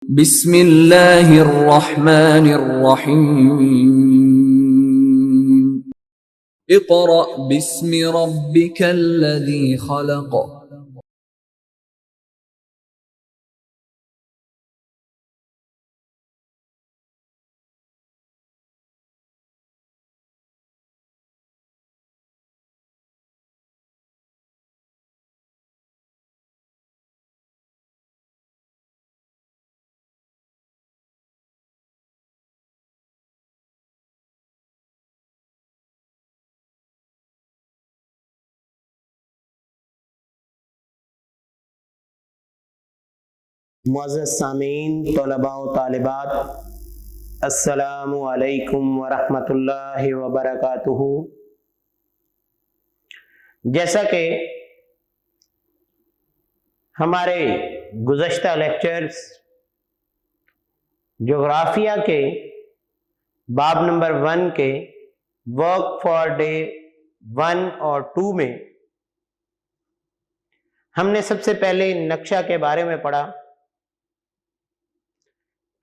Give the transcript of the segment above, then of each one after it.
بسم اللہ الرحمن الرحیم اقرأ باسم ربک الذی خلق معزز سامعین، طلباء و طالبات، السلام علیکم ورحمۃ اللہ وبرکاتہ۔ جیسا کہ ہمارے گزشتہ لیکچرز جغرافیہ کے باب نمبر 1 کے ورک فار ڈے 1 اور 2 میں ہم نے سب سے پہلے نقشہ کے بارے میں پڑھا،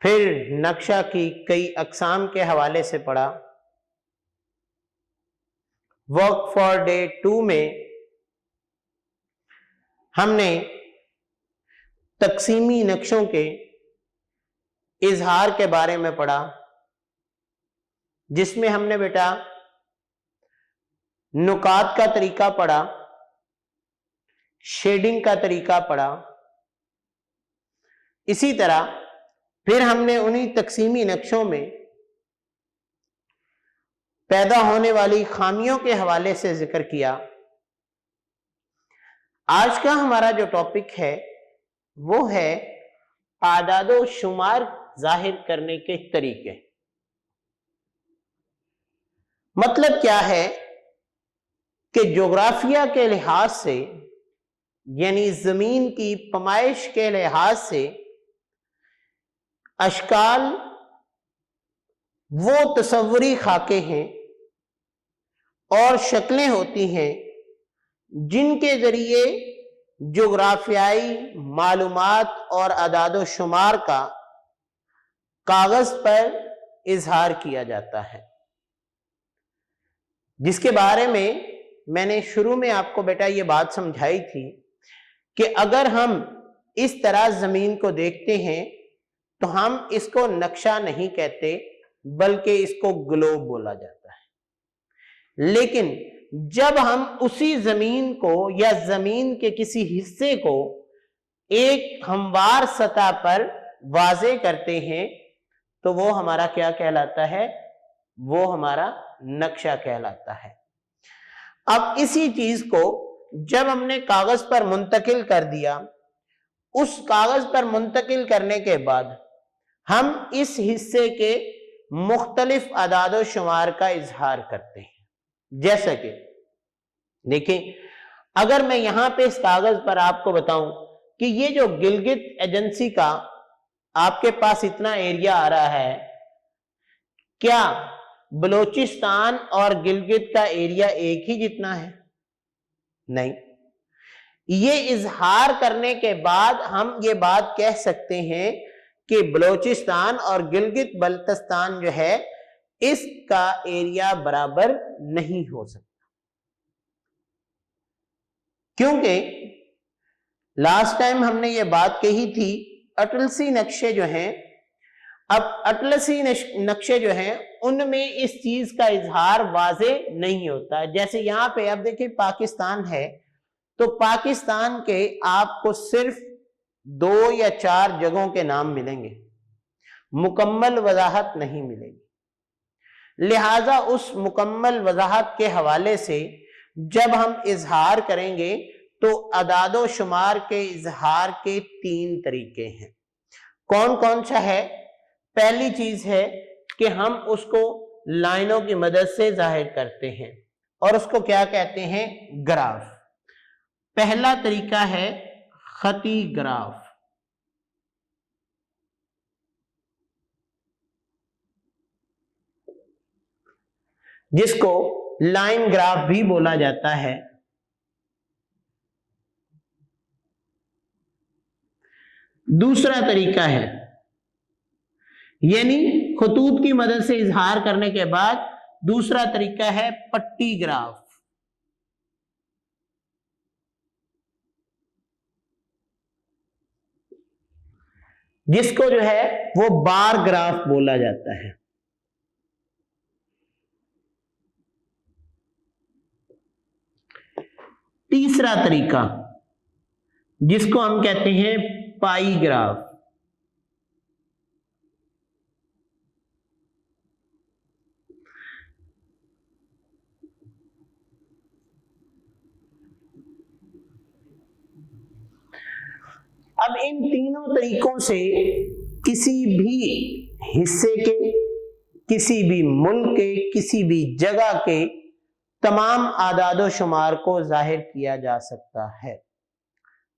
پھر نقشہ کی کئی اقسام کے حوالے سے پڑھا۔ ورک فار ڈے 2 میں ہم نے تقسیمی نقشوں کے اظہار کے بارے میں پڑھا، جس میں ہم نے بیٹا نکات کا طریقہ پڑھا، شیڈنگ کا طریقہ پڑھا۔ اسی طرح پھر ہم نے انہی تقسیمی نقشوں میں پیدا ہونے والی خامیوں کے حوالے سے ذکر کیا۔ آج کا ہمارا جو ٹاپک ہے وہ ہے اعداد و شمار ظاہر کرنے کے طریقے۔ مطلب کیا ہے کہ جغرافیہ کے لحاظ سے، یعنی زمین کی پیمائش کے لحاظ سے، اشکال وہ تصوری خاکے ہیں اور شکلیں ہوتی ہیں جن کے ذریعے جغرافیائی معلومات اور اعداد و شمار کا کاغذ پر اظہار کیا جاتا ہے، جس کے بارے میں نے شروع میں آپ کو بیٹا یہ بات سمجھائی تھی کہ اگر ہم اس طرح زمین کو دیکھتے ہیں تو ہم اس کو نقشہ نہیں کہتے بلکہ اس کو گلوب بولا جاتا ہے۔ لیکن جب ہم اسی زمین کو یا زمین کے کسی حصے کو ایک ہموار سطح پر واضح کرتے ہیں تو وہ ہمارا کیا کہلاتا ہے؟ وہ ہمارا نقشہ کہلاتا ہے۔ اب اسی چیز کو جب ہم نے کاغذ پر منتقل کر دیا، اس کاغذ پر منتقل کرنے کے بعد ہم اس حصے کے مختلف اعداد و شمار کا اظہار کرتے ہیں۔ جیسا کہ دیکھیں، اگر میں یہاں پہ اس کاغذ پر آپ کو بتاؤں کہ یہ جو گلگت ایجنسی کا آپ کے پاس اتنا ایریا آ رہا ہے، کیا بلوچستان اور گلگت کا ایریا ایک ہی جتنا ہے؟ نہیں۔ یہ اظہار کرنے کے بعد ہم یہ بات کہہ سکتے ہیں کہ بلوچستان اور گلگت بلتستان جو ہے اس کا ایریا برابر نہیں ہو سکتا، کیونکہ لاسٹ ٹائم ہم نے یہ بات کہی تھی اٹلسی نقشے جو ہیں، اب اٹلسی نقشے جو ہیں ان میں اس چیز کا اظہار واضح نہیں ہوتا۔ جیسے یہاں پہ اب دیکھیں پاکستان ہے تو پاکستان کے آپ کو صرف 2 یا 4 جگہوں کے نام ملیں گے، مکمل وضاحت نہیں ملے گی۔ لہذا اس مکمل وضاحت کے حوالے سے جب ہم اظہار کریں گے تو اعداد و شمار کے اظہار کے 3 طریقے ہیں۔ کون کون سا ہے؟ پہلی چیز ہے کہ ہم اس کو لائنوں کی مدد سے ظاہر کرتے ہیں اور اس کو کیا کہتے ہیں؟ گراف۔ پہلا طریقہ ہے خطی گراف، جس کو لائن گراف بھی بولا جاتا ہے۔ دوسرا طریقہ ہے یعنی خطوط کی مدد سے اظہار کرنے کے بعد دوسرا طریقہ ہے پٹی گراف. جس کو جو ہے وہ بار گراف بولا جاتا ہے. تیسرا طریقہ جس کو ہم کہتے ہیں پائی گراف. اب ان تینوں طریقوں سے کسی بھی حصے کے، کسی بھی ملک کے، کسی بھی جگہ کے تمام اعداد و شمار کو ظاہر کیا جا سکتا ہے.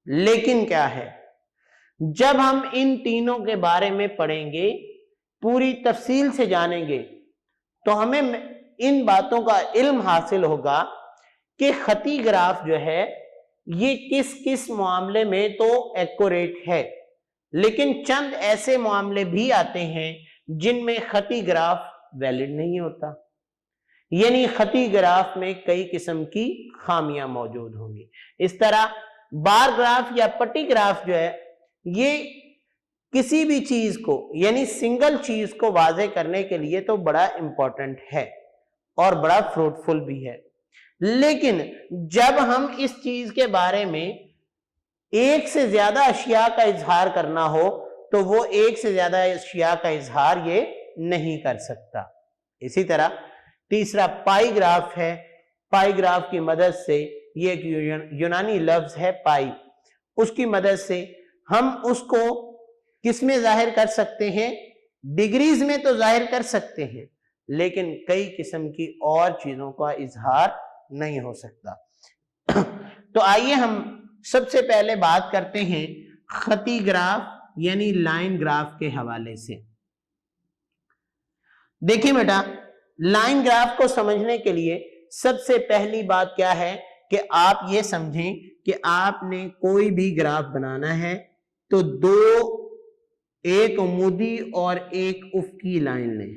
لیکن کیا ہے، جب ہم ان تینوں کے بارے میں پڑھیں گے، پوری تفصیل سے جانیں گے، تو ہمیں ان باتوں کا علم حاصل ہوگا کہ خطی گراف جو ہے یہ کس کس معاملے میں تو ایکوریٹ ہے، لیکن چند ایسے معاملے بھی آتے ہیں جن میں خطی گراف ویلڈ نہیں ہوتا. یعنی خطی گراف میں کئی قسم کی خامیاں موجود ہوں گی. اس طرح بار گراف یا پٹی گراف جو ہے یہ کسی بھی چیز کو، یعنی سنگل چیز کو واضح کرنے کے لیے تو بڑا امپورٹنٹ ہے اور بڑا فروٹفل بھی ہے. لیکن جب ہم اس چیز کے بارے میں ایک سے زیادہ اشیاء کا اظہار کرنا ہو تو وہ ایک سے زیادہ اشیاء کا اظہار یہ نہیں کر سکتا. اسی طرح تیسرا پائی گراف ہے. پائی گراف کی مدد سے، یہ ایک یونانی لفظ ہے پائی، اس کی مدد سے ہم اس کو کس میں ظاہر کر سکتے ہیں؟ ڈگریز میں تو ظاہر کر سکتے ہیں، لیکن کئی قسم کی اور چیزوں کا اظہار نہیں ہو سکتا. تو آئیے ہم سب سے پہلے بات کرتے ہیں خطی گراف یعنی لائن گراف کے حوالے سے. دیکھیں بیٹا، لائن گراف کو سمجھنے کے لیے سب سے پہلی بات کیا ہے کہ آپ یہ سمجھیں کہ آپ نے کوئی بھی گراف بنانا ہے تو دو، ایک عمودی اور ایک افقی لائن لیں.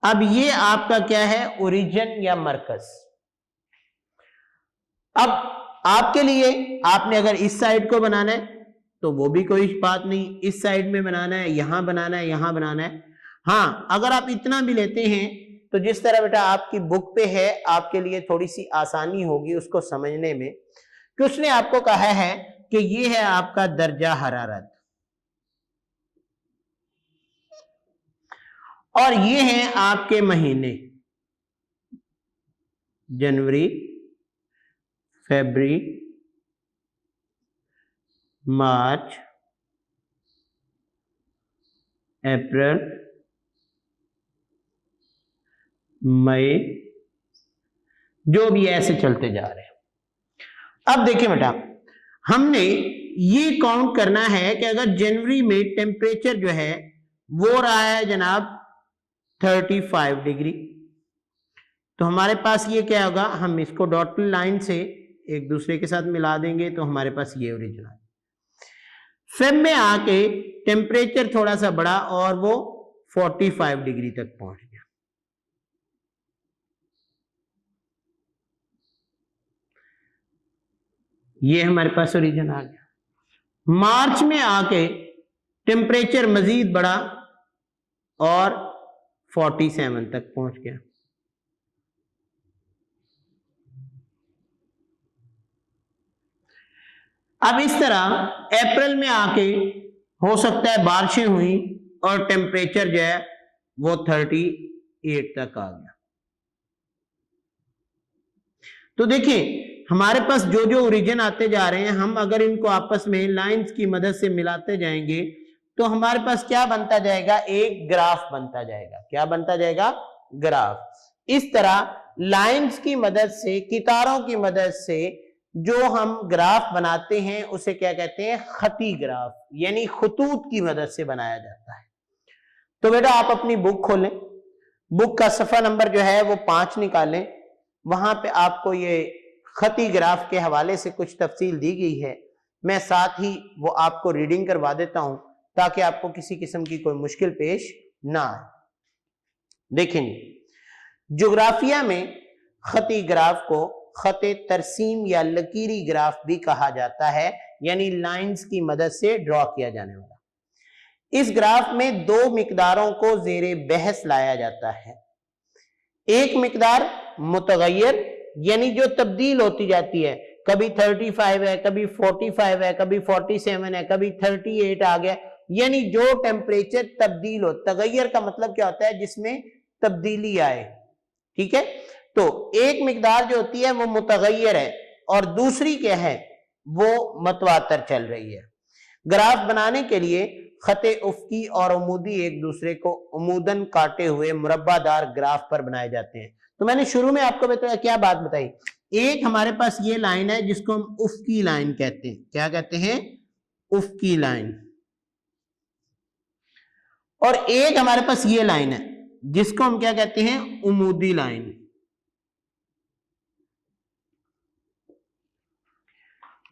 اب یہ آپ کا کیا ہے؟ اوریجن یا مرکز. اب آپ کے لیے آپ نے اگر اس سائڈ کو بنانا ہے تو وہ بھی کوئی بات نہیں، اس سائڈ میں بنانا ہے، یہاں بنانا ہے، یہاں بنانا ہے. ہاں اگر آپ اتنا بھی لیتے ہیں تو جس طرح بیٹا آپ کی بک پہ ہے، آپ کے لیے تھوڑی سی آسانی ہوگی اس کو سمجھنے میں، کہ اس نے آپ کو کہا ہے کہ یہ ہے آپ کا درجہ حرارت اور یہ ہیں آپ کے مہینے، جنوری، فیبری، مارچ، اپریل، مئی، جو بھی ایسے چلتے جا رہے ہیں. اب دیکھیں بیٹا، ہم نے یہ کاؤنٹ کرنا ہے کہ اگر جنوری میں ٹیمپریچر جو ہے وہ رہا ہے جناب 35 ڈگری، تو ہمارے پاس یہ کیا ہوگا؟ ہم اس کو ڈاٹڈ لائن سے ایک دوسرے کے ساتھ ملا دیں گے تو ہمارے پاس یہ اوریجن ہے. فیب میں آ کے ٹیمپریچر تھوڑا سا بڑھا اور وہ 45 ڈگری تک پہنچ گیا. یہ ہمارے پاس اوریجن آ گیا. مارچ میں آ کے ٹیمپریچر مزید بڑھا اور 47 تک پہنچ گیا. اب اس طرح اپریل میں آ کے ہو سکتا ہے بارشیں ہوئی اور ٹیمپریچر جو ہے وہ 38 تک آ گیا. تو دیکھیں ہمارے پاس جو جو اوریجن آتے جا رہے ہیں، ہم اگر ان کو آپس میں لائنز کی مدد سے ملاتے جائیں گے تو ہمارے پاس کیا بنتا جائے گا؟ ایک گراف بنتا جائے گا. کیا بنتا جائے گا؟ گراف. اس طرح لائنز کی مدد سے، ستاروں کی مدد سے جو ہم گراف بناتے ہیں اسے کیا کہتے ہیں؟ خطی گراف، یعنی خطوط کی مدد سے بنایا جاتا ہے. تو بیٹا آپ اپنی بک کھولیں، بک کا صفحہ نمبر جو ہے وہ 5 نکالیں، وہاں پہ آپ کو یہ خطی گراف کے حوالے سے کچھ تفصیل دی گئی ہے. میں ساتھ ہی وہ آپ کو ریڈنگ کروا دیتا ہوں تاکہ آپ کو کسی قسم کی کوئی مشکل پیش نہ آئے۔ دیکھیں جغرافیہ میں خطی گراف کو خط ترسیم یا لکیری گراف بھی کہا جاتا ہے، یعنی لائنز کی مدد سے ڈرا کیا جانے والا۔ اس گراف میں دو مقداروں کو زیر بحث لایا جاتا ہے۔ ایک مقدار متغیر یعنی جو تبدیل ہوتی جاتی ہے، کبھی 35 ہے، کبھی 45 ہے، کبھی 47 ہے، کبھی 38 آ گیا، یعنی جو ٹیمپریچر تبدیل ہو۔ تغیر کا مطلب کیا ہوتا ہے؟ جس میں تبدیلی آئے، ٹھیک ہے؟ تو ایک مقدار جو ہوتی ہے وہ متغیر ہے اور دوسری کیا ہے؟ وہ متواتر چل رہی ہے۔ گراف بنانے کے لیے خط افقی اور عمودی ایک دوسرے کو عموداً کاٹے ہوئے مربع دار گراف پر بنائے جاتے ہیں۔ تو میں نے شروع میں آپ کو بتایا، کیا بات بتائی؟ ایک ہمارے پاس یہ لائن ہے جس کو ہم افقی لائن کہتے ہیں۔ کیا کہتے ہیں؟ افقی لائن۔ اور ایک ہمارے پاس یہ لائن ہے جس کو ہم کیا کہتے ہیں؟ عمودی لائن۔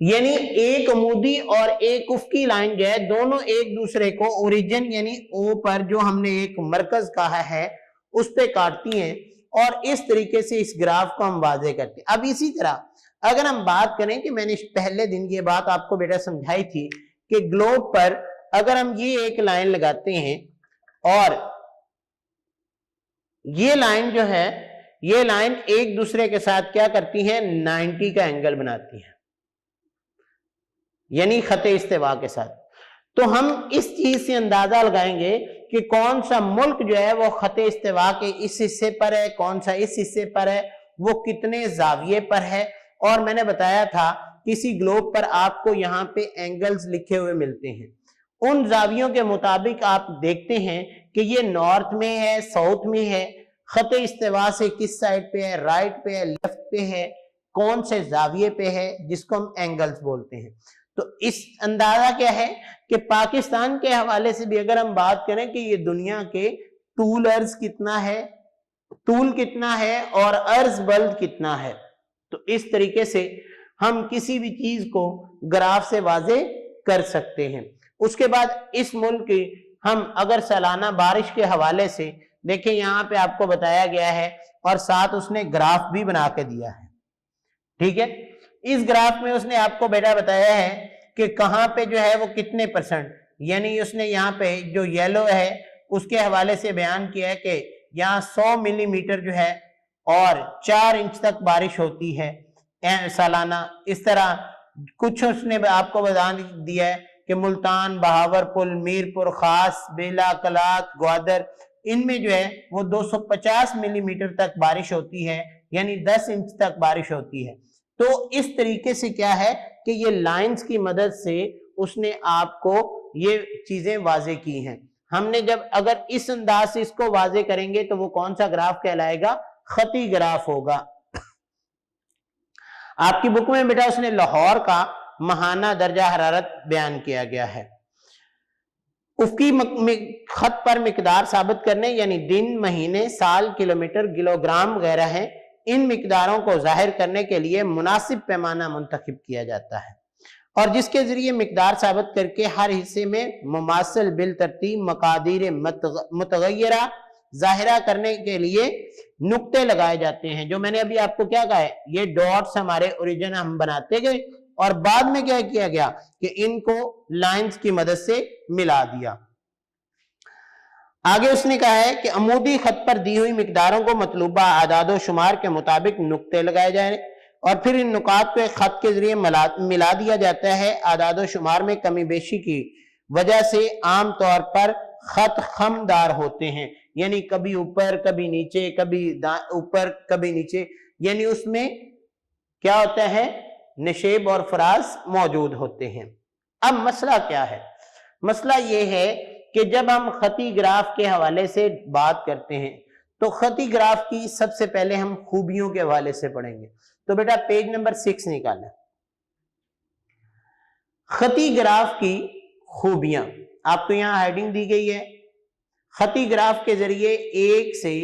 یعنی ایک عمودی اور ایک افقی لائن جو ہے، دونوں ایک دوسرے کو اوریجن یعنی او پر جو ہم نے ایک مرکز کہا ہے اس پہ کاٹتی ہیں، اور اس طریقے سے اس گراف کو ہم واضح کرتے ہیں۔ اب اسی طرح اگر ہم بات کریں کہ میں نے پہلے دن یہ بات آپ کو بیٹا سمجھائی تھی کہ گلوب پر اگر ہم یہ ایک لائن لگاتے ہیں اور یہ لائن جو ہے، یہ لائن ایک دوسرے کے ساتھ کیا کرتی ہیں؟ 90 کا اینگل بناتی ہیں، یعنی خط استوا کے ساتھ۔ تو ہم اس چیز سے اندازہ لگائیں گے کہ کون سا ملک جو ہے وہ خط استوا کے اس حصے پر ہے، کون سا اس حصے پر ہے، وہ کتنے زاویے پر ہے۔ اور میں نے بتایا تھا کسی گلوب پر آپ کو یہاں پہ اینگلز لکھے ہوئے ملتے ہیں، ان زاویوں کے مطابق آپ دیکھتے ہیں کہ یہ نارتھ میں ہے، ساؤتھ میں ہے، خط استوا سے کس سائڈ پہ ہے، رائٹ پہ ہے، لیفٹ پہ ہے، کون سے زاویے پہ ہے، جس کو ہم اینگلز بولتے ہیں۔ تو اس اندازہ کیا ہے کہ پاکستان کے حوالے سے بھی اگر ہم بات کریں کہ یہ دنیا کے طول عرض کتنا ہے، طول کتنا ہے اور عرض بلد کتنا ہے، تو اس طریقے سے ہم کسی بھی چیز کو گراف سے واضح کر سکتے ہیں۔ اس کے بعد اس ملک کی ہم اگر سالانہ بارش کے حوالے سے دیکھیں، یہاں پہ آپ کو بتایا گیا ہے اور ساتھ اس نے گراف بھی بنا کے دیا ہے، ٹھیک ہے؟ اس گراف میں اس نے آپ کو بیٹا بتایا ہے کہ کہاں پہ جو ہے وہ کتنے پرسنٹ، یعنی اس نے یہاں پہ جو یلو ہے اس کے حوالے سے بیان کیا ہے کہ یہاں 100 ملی میٹر جو ہے اور 4 انچ تک بارش ہوتی ہے سالانہ۔ اس طرح کچھ اس نے آپ کو بتا دیا ہے کہ ملتان، بہاورپور، میرپور خاص، بیلا، کلات، گوادر، ان میں جو ہے وہ 250 ملی میٹر تک بارش ہوتی ہے، یعنی 10 انچ تک بارش ہوتی ہے۔ تو اس طریقے سے کیا ہے کہ یہ لائنز کی مدد سے اس نے آپ کو یہ چیزیں واضح کی ہیں۔ ہم نے جب اگر اس انداز سے اس کو واضح کریں گے تو وہ کون سا گراف کہلائے گا؟ خطی گراف ہوگا۔ آپ کی بک میں بیٹا اس نے لاہور کا ماہانہ درجہ حرارت بیان کیا گیا ہے۔ افقی خط پر مقدار ثابت کرنے یعنی دن، مہینے، سال، کلومیٹر، کلو گرام وغیرہ ہیں، ان مقداروں کو ظاہر کرنے کے لیے مناسب پیمانہ منتخب کیا جاتا ہے، اور جس کے ذریعے مقدار ثابت کر کے ہر حصے میں مماثل بالترتیب مقادیر متغیرہ ظاہرہ کرنے کے لیے نقطے لگائے جاتے ہیں۔ جو میں نے ابھی آپ کو کیا کہا ہے، یہ ڈاٹس ہمارے اوریجن ہم بناتے گئے اور بعد میں کیا کیا گیا کہ ان کو لائنز کی مدد سے ملا دیا۔ آگے اس نے کہا ہے کہ عمودی خط پر دی ہوئی مقداروں کو مطلوبہ اعداد و شمار کے مطابق نقطے لگائے جائیں اور پھر ان نقاط کو ایک خط کے ذریعے ملا دیا جاتا ہے۔ اعداد و شمار میں کمی بیشی کی وجہ سے عام طور پر خط خمدار ہوتے ہیں، یعنی کبھی اوپر کبھی نیچے، کبھی اوپر کبھی نیچے، یعنی اس میں کیا ہوتا ہے؟ نشیب اور فراز موجود ہوتے ہیں۔ اب مسئلہ کیا ہے؟ مسئلہ یہ ہے کہ جب ہم خطی گراف کے حوالے سے بات کرتے ہیں تو خطی گراف کی سب سے پہلے ہم خوبیوں کے حوالے سے پڑھیں گے۔ تو بیٹا پیج نمبر 6 نکالیں۔ خطی گراف کی خوبیاں آپ کو یہاں ہیڈنگ دی گئی ہے۔ خطی گراف کے ذریعے ایک سے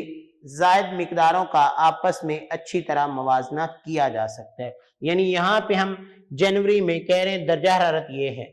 زائد مقداروں کا آپس میں اچھی طرح موازنہ کیا جا سکتا ہے، یعنی یہاں پہ ہم جنوری میں کہہ رہے ہیں درجہ حرارت یہ ہے،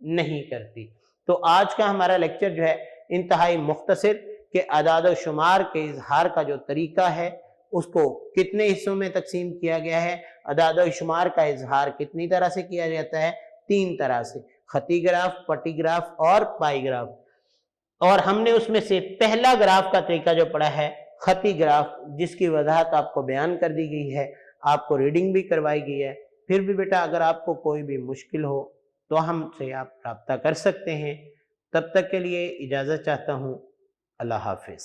نہیں کرتی. تو آج کا ہمارا لیکچر جو ہے انتہائی مختصر کہ اعداد و شمار کے اظہار کا جو طریقہ ہے اس کو کتنے حصوں میں تقسیم کیا گیا ہے، اعداد و شمار کا اظہار کتنی طرح سے کیا جاتا ہے، 3 طرح سے، خطی گراف، پٹی گراف اور پائی گراف. اور ہم نے اس میں سے پہلا گراف کا طریقہ جو پڑھا ہے خطی گراف، جس کی وضاحت آپ کو بیان کر دی گئی ہے، آپ کو ریڈنگ بھی کروائی گئی ہے. پھر بھی بیٹا اگر آپ کو کوئی بھی مشکل ہو تو ہم سے آپ رابطہ کر سکتے ہیں. تب تک کے لیے اجازت چاہتا ہوں. اللہ حافظ.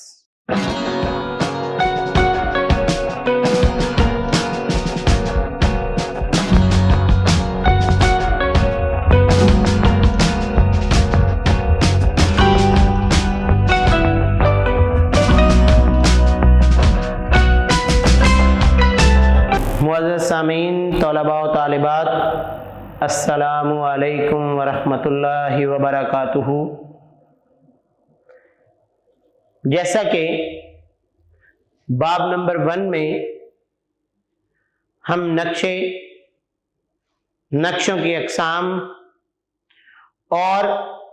معزز سامعین، طلباء و طالبات، السلام علیکم ورحمۃ اللہ وبرکاتہ. جیسا کہ باب نمبر 1 میں ہم نقشوں کی اقسام اور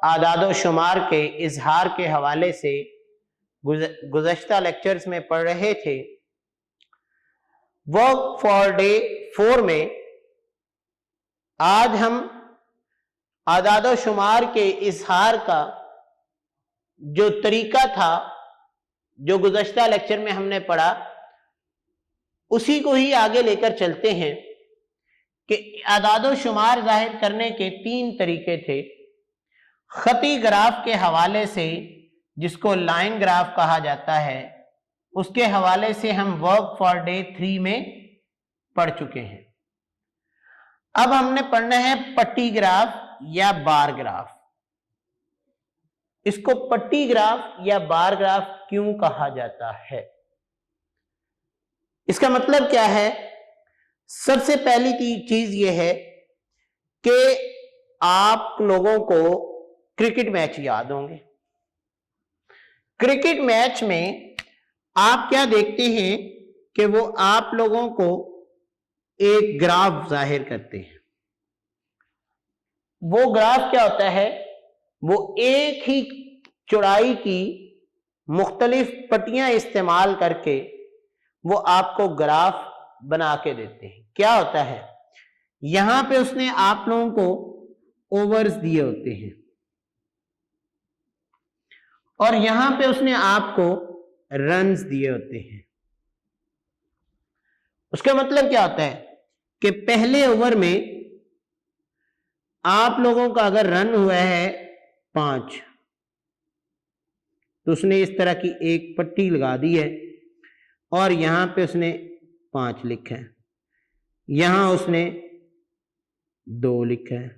اعداد و شمار کے اظہار کے حوالے سے گزشتہ لیکچرز میں پڑھ رہے تھے، ورک فار ڈے 4 میں آج ہم اعداد و شمار کے اظہار کا جو طریقہ تھا جو گزشتہ لیکچر میں ہم نے پڑھا اسی کو ہی آگے لے کر چلتے ہیں کہ اعداد و شمار ظاہر کرنے کے 3 طریقے تھے. خطی گراف کے حوالے سے، جس کو لائن گراف کہا جاتا ہے، اس کے حوالے سے ہم ورک فار ڈے 3 میں پڑھ چکے ہیں. اب ہم نے پڑھنا ہے پٹی گراف یا بار گراف. اس کو پٹی گراف یا بار گراف کیوں کہا جاتا ہے، اس کا مطلب کیا ہے؟ سب سے پہلی چیز یہ ہے کہ آپ لوگوں کو کرکٹ میچ یاد ہوں گے. کرکٹ میچ میں آپ کیا دیکھتے ہیں کہ وہ آپ لوگوں کو ایک گراف ظاہر کرتے ہیں. وہ گراف کیا ہوتا ہے؟ وہ ایک ہی چوڑائی کی مختلف پٹیاں استعمال کر کے وہ آپ کو گراف بنا کے دیتے ہیں. کیا ہوتا ہے؟ یہاں پہ اس نے آپ لوگوں کو اوورز دیے ہوتے ہیں اور یہاں پہ اس نے آپ کو رنز دیے ہوتے ہیں. اس کا مطلب کیا ہوتا ہے کہ پہلے اوور میں آپ لوگوں کا اگر رن ہوا ہے 5 تو اس نے اس طرح کی ایک پٹی لگا دی ہے اور یہاں پہ اس نے 5 لکھا ہے، یہاں اس نے 2 لکھا ہے،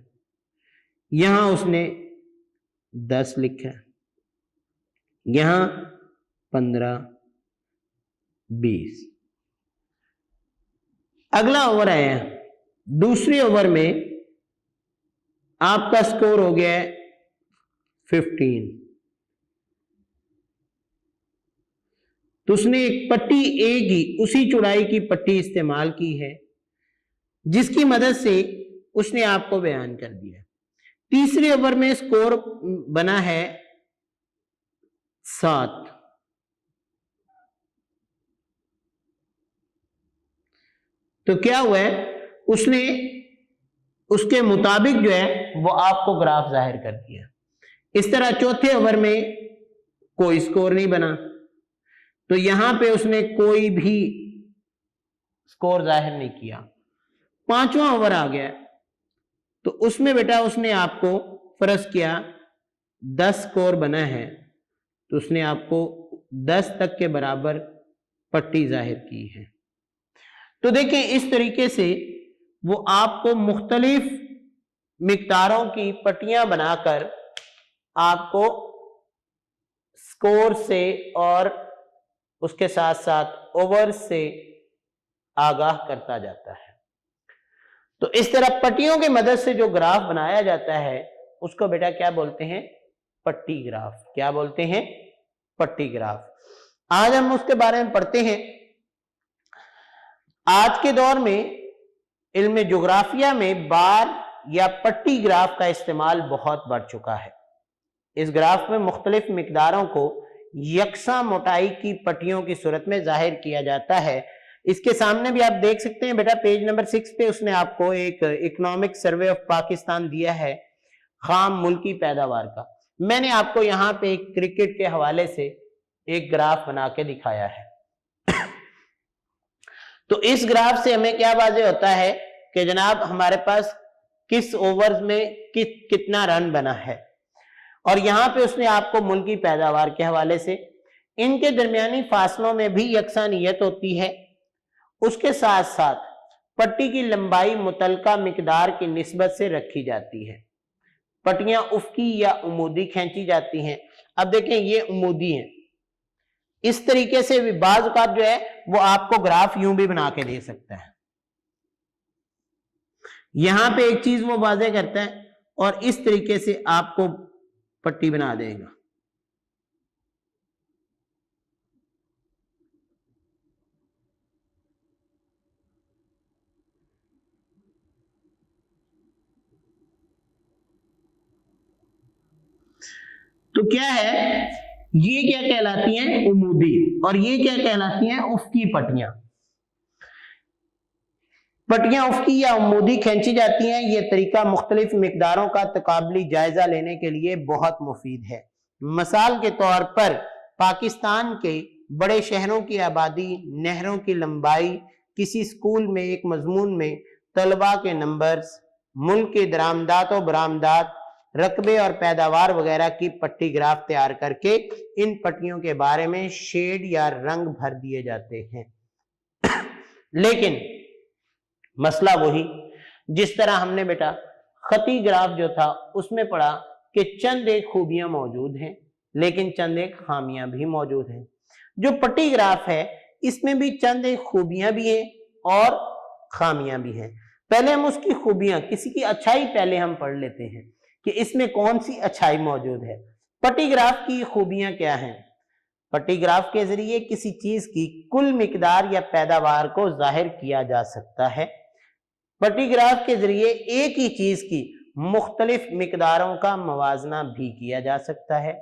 یہاں اس نے 10 لکھا ہے، یہاں 15 20. اگلا اوور آیا، دوسرے اوور میں آپ کا سکور ہو گیا ہے 15. تو اس نے ایک پٹی ایک ہی اسی چوڑائی کی پٹی استعمال کی ہے جس کی مدد سے اس نے آپ کو بیان کر دیا. تیسرے اوور میں سکور بنا ہے 7. تو کیا ہوا ہے؟ اس نے اس کے مطابق جو ہے وہ آپ کو گراف ظاہر کر دیا. اس طرح چوتھے اوور میں کوئی سکور نہیں بنا تو یہاں پہ اس نے کوئی بھی سکور ظاہر نہیں کیا. 5واں اوور آ گیا تو اس میں بیٹا اس نے آپ کو فرض کیا 10 سکور بنا ہے تو اس نے آپ کو 10 تک کے برابر پٹی ظاہر کی ہے. تو دیکھیں اس طریقے سے وہ آپ کو مختلف مقداروں کی پٹیاں بنا کر آپ کو سکور سے اور اس کے ساتھ ساتھ اوور سے آگاہ کرتا جاتا ہے. تو اس طرح پٹیوں کی مدد سے جو گراف بنایا جاتا ہے اس کو بیٹا کیا بولتے ہیں؟ پٹی گراف. کیا بولتے ہیں؟ پٹی گراف. آج ہم اس کے بارے میں پڑھتے ہیں. آج کے دور میں علم جغرافیہ میں بار یا پٹی گراف کا استعمال بہت بڑھ چکا ہے۔ اس گراف میں مختلف مقداروں کو یکساں موٹائی کی پٹیوں کی صورت میں ظاہر کیا جاتا ہے۔ اس کے سامنے بھی آپ دیکھ سکتے ہیں بیٹا پیج نمبر 6 پہ اس نے آپ کو ایک اکنامک سروے آف پاکستان دیا ہے خام ملکی پیداوار کا۔ میں نے آپ کو یہاں پہ ایک کرکٹ کے حوالے سے ایک گراف بنا کے دکھایا ہے۔ تو اس گراف سے ہمیں کیا واضح ہوتا ہے کہ جناب ہمارے پاس کس اوورز میں کتنا رن بنا ہے، اور یہاں پہ اس نے آپ کو ملکی پیداوار کے حوالے سے ان کے درمیانی فاصلوں میں بھی یکسانیت ہوتی ہے، اس کے ساتھ ساتھ پٹی کی لمبائی متعلقہ مقدار کی نسبت سے رکھی جاتی ہے۔ پٹیاں افقی یا عمودی کھینچی جاتی ہیں۔ اب دیکھیں یہ عمودی ہیں، اس طریقے سے بھی بعض اوقات جو ہے وہ آپ کو گراف یوں بھی بنا کے دے سکتا ہے۔ یہاں پہ ایک چیز وہ واضح کرتا ہے اور اس طریقے سے آپ کو پٹی بنا دے گا۔ تو کیا ہے، یہ کیا کہلاتی ہیں؟ عمودی، اور یہ کیا کہلاتی ہیں؟ افقی پٹیاں۔ پٹیاں افقی یا عمودی کھینچی جاتی ہیں۔ یہ طریقہ مختلف مقداروں کا تقابلی جائزہ لینے کے لیے بہت مفید ہے۔ مثال کے طور پر پاکستان کے بڑے شہروں کی آبادی، نہروں کی لمبائی، کسی سکول میں ایک مضمون میں طلباء کے نمبرز، ملک کے درآمدات و برآمدات، رقبے اور پیداوار وغیرہ کی پٹی گراف تیار کر کے ان پٹیوں کے بارے میں شیڈ یا رنگ بھر دیے جاتے ہیں۔ لیکن مسئلہ وہی جس طرح ہم نے بیٹا خطی گراف جو تھا اس میں پڑھا کہ چند ایک خوبیاں موجود ہیں لیکن چند ایک خامیاں بھی موجود ہیں۔ جو پٹی گراف ہے اس میں بھی چند ایک خوبیاں بھی ہیں اور خامیاں بھی ہیں۔ پہلے ہم اس کی خوبیاں، کسی کی اچھائی پہلے ہم پڑھ لیتے ہیں کہ اس میں کون سی اچھائی موجود ہے۔ پٹی گراف کی خوبیاں کیا ہیں؟ پٹی گراف کے ذریعے کسی چیز کی کل مقدار یا پیداوار کو ظاہر کیا جا سکتا ہے۔ پٹی گراف کے ذریعے ایک ہی چیز کی مختلف مقداروں کا موازنہ بھی کیا جا سکتا ہے۔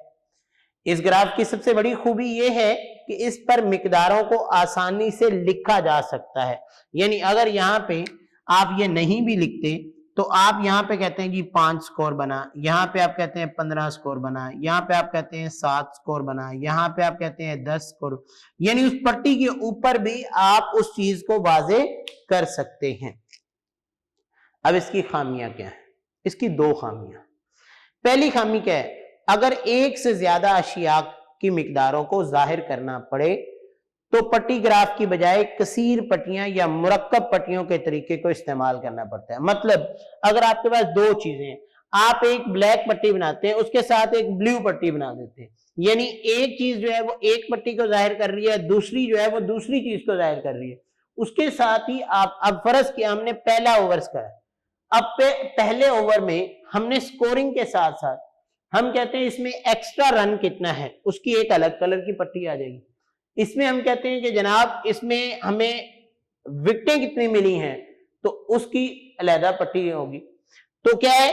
اس گراف کی سب سے بڑی خوبی یہ ہے کہ اس پر مقداروں کو آسانی سے لکھا جا سکتا ہے۔ یعنی اگر یہاں پہ آپ یہ نہیں بھی لکھتے تو آپ یہاں پہ کہتے ہیں کہ 5 سکور بنا، یہاں پہ آپ کہتے ہیں 15 سکور بنا، یہاں پہ آپ کہتے ہیں 7 سکور بنا، یہاں پہ آپ کہتے ہیں 10 سکور، یعنی اس پٹی کے اوپر بھی آپ اس چیز کو واضح کر سکتے ہیں۔ اب اس کی خامیاں کیا ہیں؟ اس کی 2 خامیاں۔ پہلی خامی کیا ہے؟ اگر ایک سے زیادہ اشیاء کی مقداروں کو ظاہر کرنا پڑے تو پٹی گراف کی بجائے کثیر پٹیاں یا مرکب پٹیوں کے طریقے کو استعمال کرنا پڑتا ہے۔ مطلب اگر آپ کے پاس 2 چیزیں، آپ ایک بلیک پٹی بناتے ہیں، اس کے ساتھ ایک بلیو پٹی بنا دیتے ہیں، یعنی ایک چیز جو ہے وہ ایک پٹی کو ظاہر کر رہی ہے، دوسری جو ہے وہ دوسری چیز کو ظاہر کر رہی ہے۔ اس کے ساتھ ہی آپ اب فرض کیا ہم نے پہلا اوورز کرا، اب پہلے اوور میں ہم نے سکورنگ کے ساتھ ساتھ ہم کہتے ہیں اس میں ایکسٹرا رن کتنا ہے، اس کی ایک الگ کلر کی پٹی آ جائے گی۔ اس میں ہم کہتے ہیں کہ جناب اس میں ہمیں وکٹیں کتنی ملی ہیں تو اس کی علیحدہ پٹی ہوگی۔ تو کیا ہے،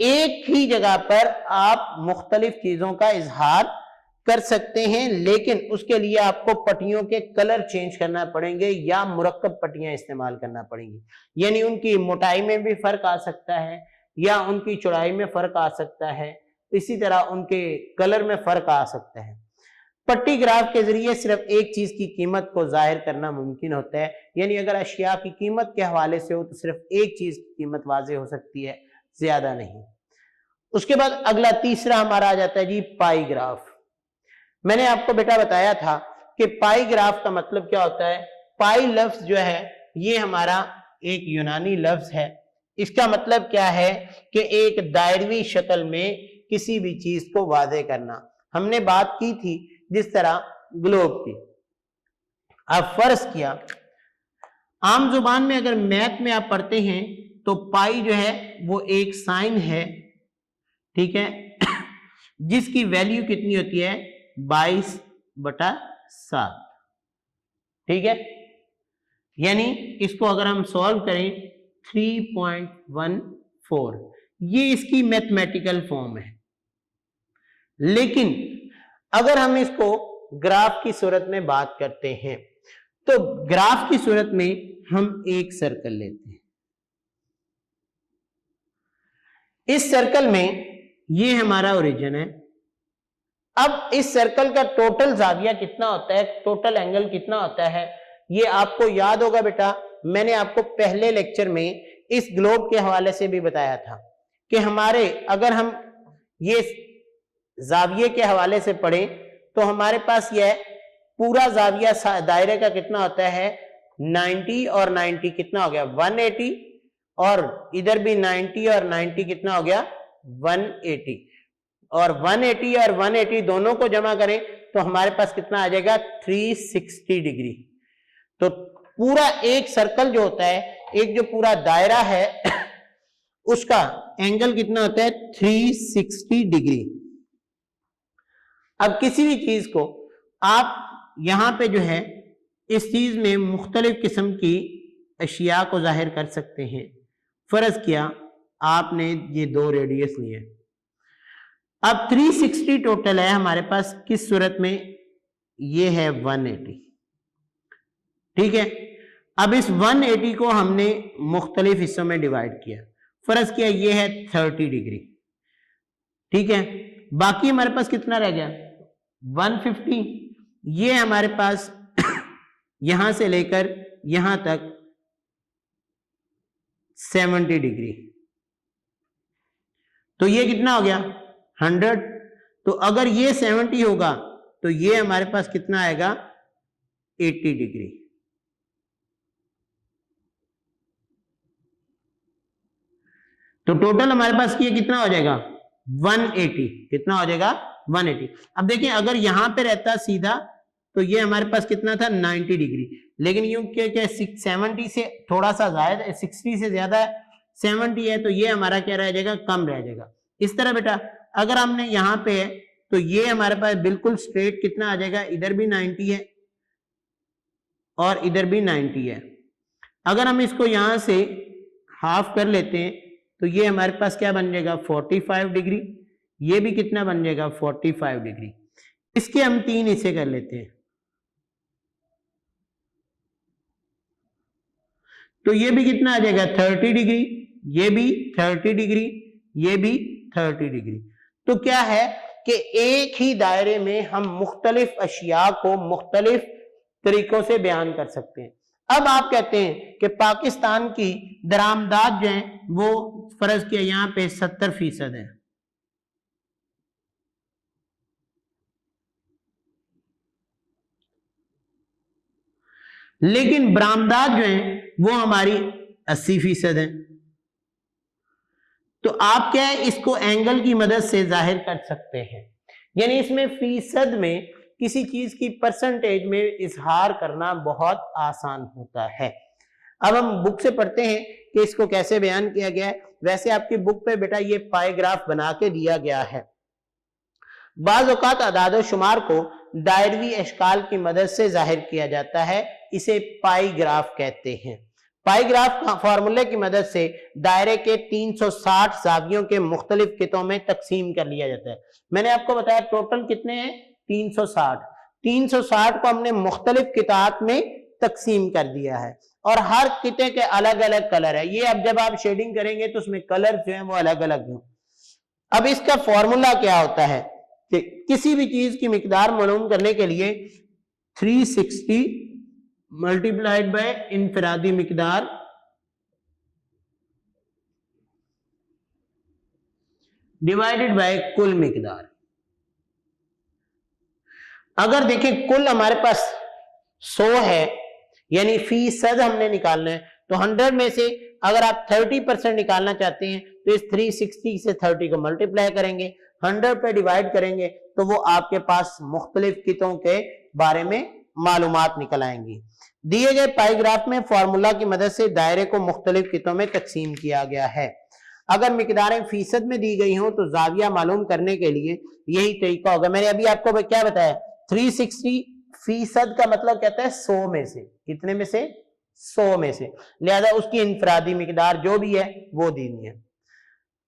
ایک ہی جگہ پر آپ مختلف چیزوں کا اظہار کر سکتے ہیں، لیکن اس کے لیے آپ کو پٹیوں کے کلر چینج کرنا پڑیں گے یا مرکب پٹیاں استعمال کرنا پڑیں گی۔ یعنی ان کی موٹائی میں بھی فرق آ سکتا ہے یا ان کی چوڑائی میں فرق آ سکتا ہے، اسی طرح ان کے کلر میں فرق آ سکتا ہے۔ پٹی گراف کے ذریعے صرف ایک چیز کی قیمت کو ظاہر کرنا ممکن ہوتا ہے، یعنی اگر اشیاء کی قیمت کے حوالے سے ہو تو صرف ایک چیز کی قیمت واضح ہو سکتی ہے، زیادہ نہیں۔ اس کے بعد اگلا تیسرا ہمارا آ جاتا ہے جی پائی گراف۔ میں نے آپ کو بیٹا بتایا تھا کہ پائی گراف کا مطلب کیا ہوتا ہے۔ پائی لفظ جو ہے یہ ہمارا ایک یونانی لفظ ہے۔ اس کا مطلب کیا ہے کہ ایک دائروی شکل میں کسی بھی چیز کو واضح کرنا۔ ہم نے بات کی تھی جس طرح گلوب کی۔ اب فرض کیا عام زبان میں اگر میتھ میں آپ پڑھتے ہیں تو پائی جو ہے وہ ایک سائن ہے، ٹھیک ہے، جس کی ویلیو کتنی ہوتی ہے 22/7، ٹھیک ہے۔ یعنی اس کو اگر ہم سولو کریں 3.14 4. یہ اس کی میتھمیٹیکل فارم ہے. لیکن اگر ہم اس کو گراف کی صورت میں بات کرتے ہیں تو گراف کی صورت میں ہم ایک سرکل لیتے ہیں. اس سرکل میں یہ ہمارا اوریجن ہے. اب اس سرکل کا ٹوٹل زاویہ کتنا ہوتا ہے, ٹوٹل اینگل کتنا ہوتا ہے, یہ آپ کو یاد ہوگا بیٹا. میں نے آپ کو پہلے لیکچر میں اس گلوب کے حوالے سے بھی بتایا تھا کہ ہمارے اگر ہم یہ زاویے کے حوالے سے پڑھیں تو ہمارے پاس یہ پورا زاویہ دائرے کا کتنا ہوتا ہے 90 اور 90 کتنا ہو گیا 180, اور ادھر بھی 90 اور 90 کتنا ہو گیا 180, اور 180 اور 180 دونوں کو جمع کریں تو ہمارے پاس کتنا آ جائے گا 360 ڈگری. تو پورا ایک سرکل جو ہوتا ہے, ایک جو پورا دائرہ ہے اس کا اینگل کتنا ہوتا ہے 360 ڈگری. اب کسی بھی چیز کو آپ یہاں پہ جو ہے اس چیز میں مختلف قسم کی اشیاء کو ظاہر کر سکتے ہیں. فرض کیا آپ نے یہ 2 ریڈیس لیے, اب 360 ٹوٹل ہے ہمارے پاس کس صورت میں, یہ ہے 180. ٹھیک ہے, اب اس 180 کو ہم نے مختلف حصوں میں ڈیوائڈ کیا. فرض کیا یہ ہے 30 ڈگری. ٹھیک ہے, باقی ہمارے پاس کتنا رہ گیا 150. یہ ہمارے پاس یہاں سے لے کر یہاں تک 70 ڈگری. تو یہ کتنا ہو گیا 100. تو اگر یہ 70 ہوگا تو یہ ہمارے پاس کتنا آئے گا 80 ڈگری. تو ٹوٹل ہمارے پاس یہ کتنا ہو جائے گا 180. کتنا ہو جائے گا 180. اب دیکھیں اگر یہاں پہ رہتا سیدھا تو یہ ہمارے پاس کتنا تھا 90 ڈگری, لیکن یوں کہ 70 سے تھوڑا سا زائد ہے, 60 سے زیادہ ہے, 70 ہے, تو یہ ہمارا کیا رہ جائے گا کم رہ جائے گا. اس طرح بیٹا اگر ہم نے یہاں پہ ہے تو یہ ہمارے پاس بالکل سٹریٹ کتنا آ جائے گا, ادھر بھی 90 ہے اور ادھر بھی 90 ہے. اگر ہم اس کو یہاں سے ہاف کر لیتے ہیں تو یہ ہمارے پاس کیا بن جائے گا 45 ڈگری. یہ بھی کتنا بن جائے گا 45 ڈگری. اس کے ہم 3 حصے کر لیتے ہیں تو یہ بھی کتنا آ جائے گا 30 ڈگری, یہ بھی 30 ڈگری, یہ بھی 30 ڈگری. تو کیا ہے کہ ایک ہی دائرے میں ہم مختلف اشیاء کو مختلف طریقوں سے بیان کر سکتے ہیں. اب آپ کہتے ہیں کہ پاکستان کی درآمدات جو ہیں وہ فرض کیا یہاں پہ 70% ہے, لیکن برآمدات جو ہیں وہ ہماری 80% ہیں. تو آپ کیا ہے اس کو اینگل کی مدد سے ظاہر کر سکتے ہیں, یعنی اس میں فیصد میں کسی چیز کی پرسنٹیج میں اظہار کرنا بہت آسان ہوتا ہے. اب ہم بک سے پڑھتے ہیں کہ اس کو کیسے بیان کیا گیا ہے. ویسے آپ کی بک پہ بیٹا یہ پائی گراف بنا کے دیا گیا ہے. بعض اوقات اعداد و شمار کو دائروی اشکال کی مدد سے ظاہر کیا جاتا ہے, اسے پائی گراف کہتے ہیں. پائی گراف فارمولے کی مدد سے دائرے کے 360 زاویوں کے مختلف قطعوں میں تقسیم کر لیا جاتا ہے. میں نے آپ کو بتایا ٹوٹل کتنے ہیں 360. 360 کو ہم نے مختلف قطعات میں تقسیم کر دیا ہے اور ہر قطعے کے الگ الگ کلر ہے. یہ اب جب آپ شیڈنگ کریں گے تو اس میں کلر جو ہیں وہ الگ الگ ہیں. اب اس کا فارمولا کیا ہوتا ہے کہ کسی بھی چیز کی مقدار معلوم کرنے کے لیے 360 ملٹیپلائڈ بائی انفرادی مقدار ڈیوائڈڈ بائی کل مقدار. اگر دیکھیں کل ہمارے پاس 100 ہے, یعنی فیصد ہم نے نکالنا ہے, تو 100 میں سے اگر آپ 30% نکالنا چاہتے ہیں تو اس 360 سے 30 کو ملٹیپلائی کریں گے, 100 پہ ڈیوائڈ کریں گے تو وہ آپ کے پاس مختلف قطعوں کے بارے میں معلومات نکل آئیں گی. دیے گئے پائی گراف میں فارمولا کی مدد سے دائرے کو مختلف قطعوں میں تقسیم کیا گیا ہے. اگر مقداریں فیصد میں دی گئی ہوں تو زاویہ معلوم کرنے کے لیے یہی طریقہ ہوگا. میں نے ابھی آپ کو کیا بتایا 360 فیصد کا مطلب کہتا ہے 100 میں سے, کتنے میں سے 100 میں سے, لہذا اس کی انفرادی مقدار جو بھی ہے وہ دینی ہے.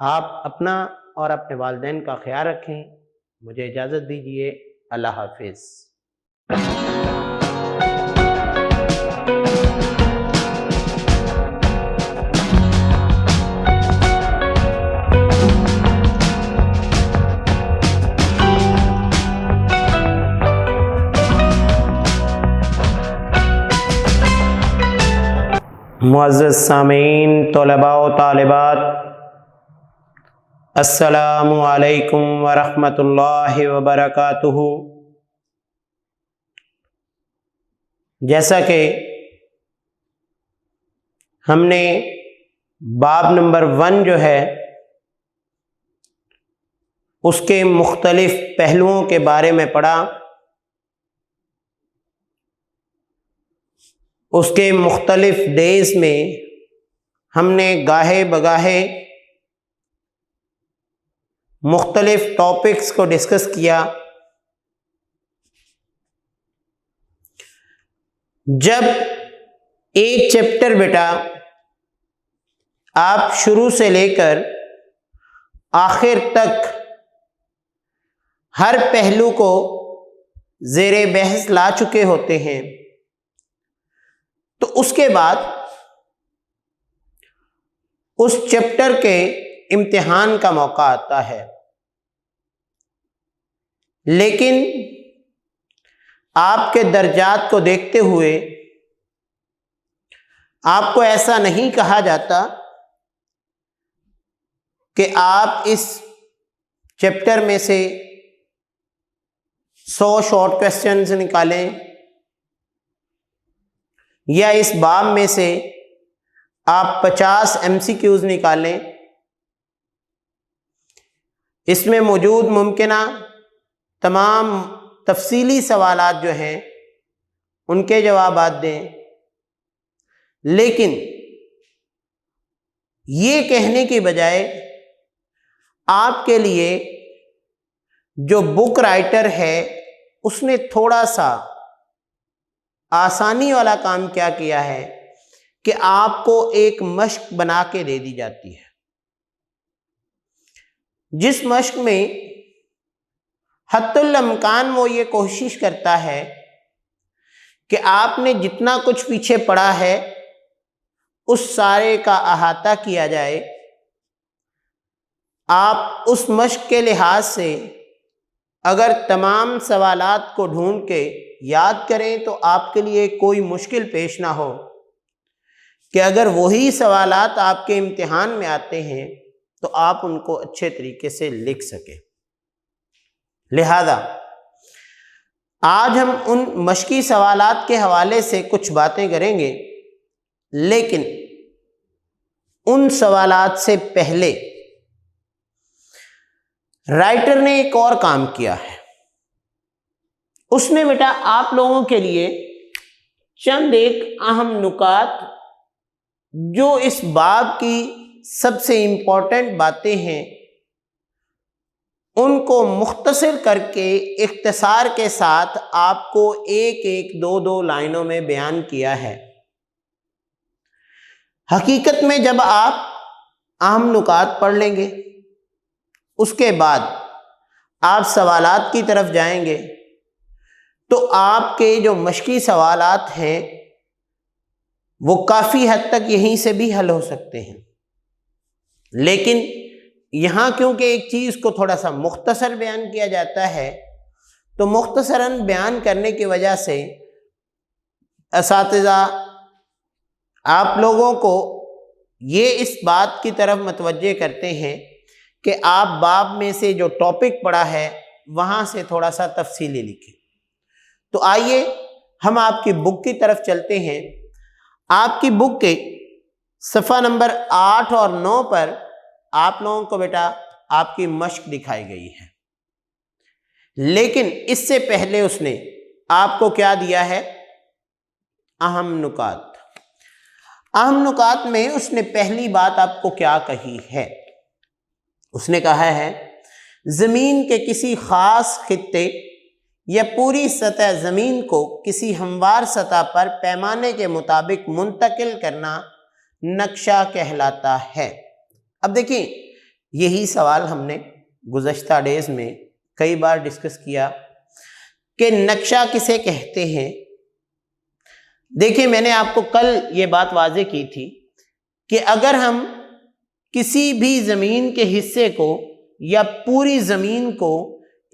آپ اپنا اور اپنے والدین کا خیال رکھیں. مجھے اجازت دیجیے. اللہ حافظ. معزز سامعین، طلباء و طالبات، السلام علیکم ورحمۃ اللہ وبرکاتہ. جیسا کہ ہم نے باب نمبر 1 جو ہے اس کے مختلف پہلوؤں کے بارے میں پڑھا، اس کے مختلف ڈیز میں ہم نے گاہے بگاہے مختلف ٹاپکس کو ڈسکس کیا. جب ایک چیپٹر بیٹا آپ شروع سے لے کر آخر تک ہر پہلو کو زیر بحث لا چکے ہوتے ہیں، تو اس کے بعد اس چیپٹر کے امتحان کا موقع آتا ہے. لیکن آپ کے درجات کو دیکھتے ہوئے آپ کو ایسا نہیں کہا جاتا کہ آپ اس چیپٹر میں سے 100 شارٹ کوسچنز نکالیں یا اس باب میں سے آپ 50 MCQs نکالیں. اس میں موجود ممکنہ تمام تفصیلی سوالات جو ہیں ان کے جوابات دیں. لیکن یہ کہنے کی بجائے آپ کے لیے جو بک رائٹر ہے اس نے تھوڑا سا آسانی والا کام کیا کیا ہے کہ آپ کو ایک مشق بنا کے دے دی جاتی ہے، جس مشق میں حتی الامکان وہ یہ کوشش کرتا ہے کہ آپ نے جتنا کچھ پیچھے پڑھا ہے اس سارے کا احاطہ کیا جائے. آپ اس مشق کے لحاظ سے اگر تمام سوالات کو ڈھونڈ کے یاد کریں تو آپ کے لیے کوئی مشکل پیش نہ ہو کہ اگر وہی سوالات آپ کے امتحان میں آتے ہیں تو آپ ان کو اچھے طریقے سے لکھ سکیں. لہذا آج ہم ان مشقی سوالات کے حوالے سے کچھ باتیں کریں گے، لیکن ان سوالات سے پہلے رائٹر نے ایک اور کام کیا ہے. اس نے بیٹا آپ لوگوں کے لیے چند ایک اہم نکات جو اس باب کی سب سے امپورٹنٹ باتیں ہیں ان کو مختصر کر کے اختصار کے ساتھ آپ کو ایک دو لائنوں میں بیان کیا ہے. حقیقت میں جب آپ اہم نکات پڑھ لیں گے اس کے بعد آپ سوالات کی طرف جائیں گے تو آپ کے جو مشقی سوالات ہیں وہ کافی حد تک یہیں سے بھی حل ہو سکتے ہیں. لیکن یہاں کیونکہ ایک چیز کو تھوڑا سا مختصر بیان کیا جاتا ہے تو مختصراً بیان کرنے کی وجہ سے اساتذہ آپ لوگوں کو یہ اس بات کی طرف متوجہ کرتے ہیں کہ آپ باب میں سے جو ٹاپک پڑھا ہے وہاں سے تھوڑا سا تفصیلی لکھیں. تو آئیے ہم آپ کی بک کی طرف چلتے ہیں. آپ کی بک کے صفحہ نمبر 8 اور 9 پر آپ لوگوں کو بیٹا آپ کی مشق دکھائی گئی ہے. لیکن اس سے پہلے اس نے آپ کو کیا دیا ہے؟ اہم نکات. اہم نکات میں اس نے پہلی بات آپ کو کیا کہی ہے؟ اس نے کہا ہے زمین کے کسی خاص خطے یا پوری سطح زمین کو کسی ہموار سطح پر پیمانے کے مطابق منتقل کرنا نقشہ کہلاتا ہے. اب دیکھیں یہی سوال ہم نے گزشتہ ڈیز میں کئی بار ڈسکس کیا کہ نقشہ کسے کہتے ہیں۔ دیکھیں میں نے آپ کو کل یہ بات واضح کی تھی کہ اگر ہم کسی بھی زمین کے حصے کو یا پوری زمین کو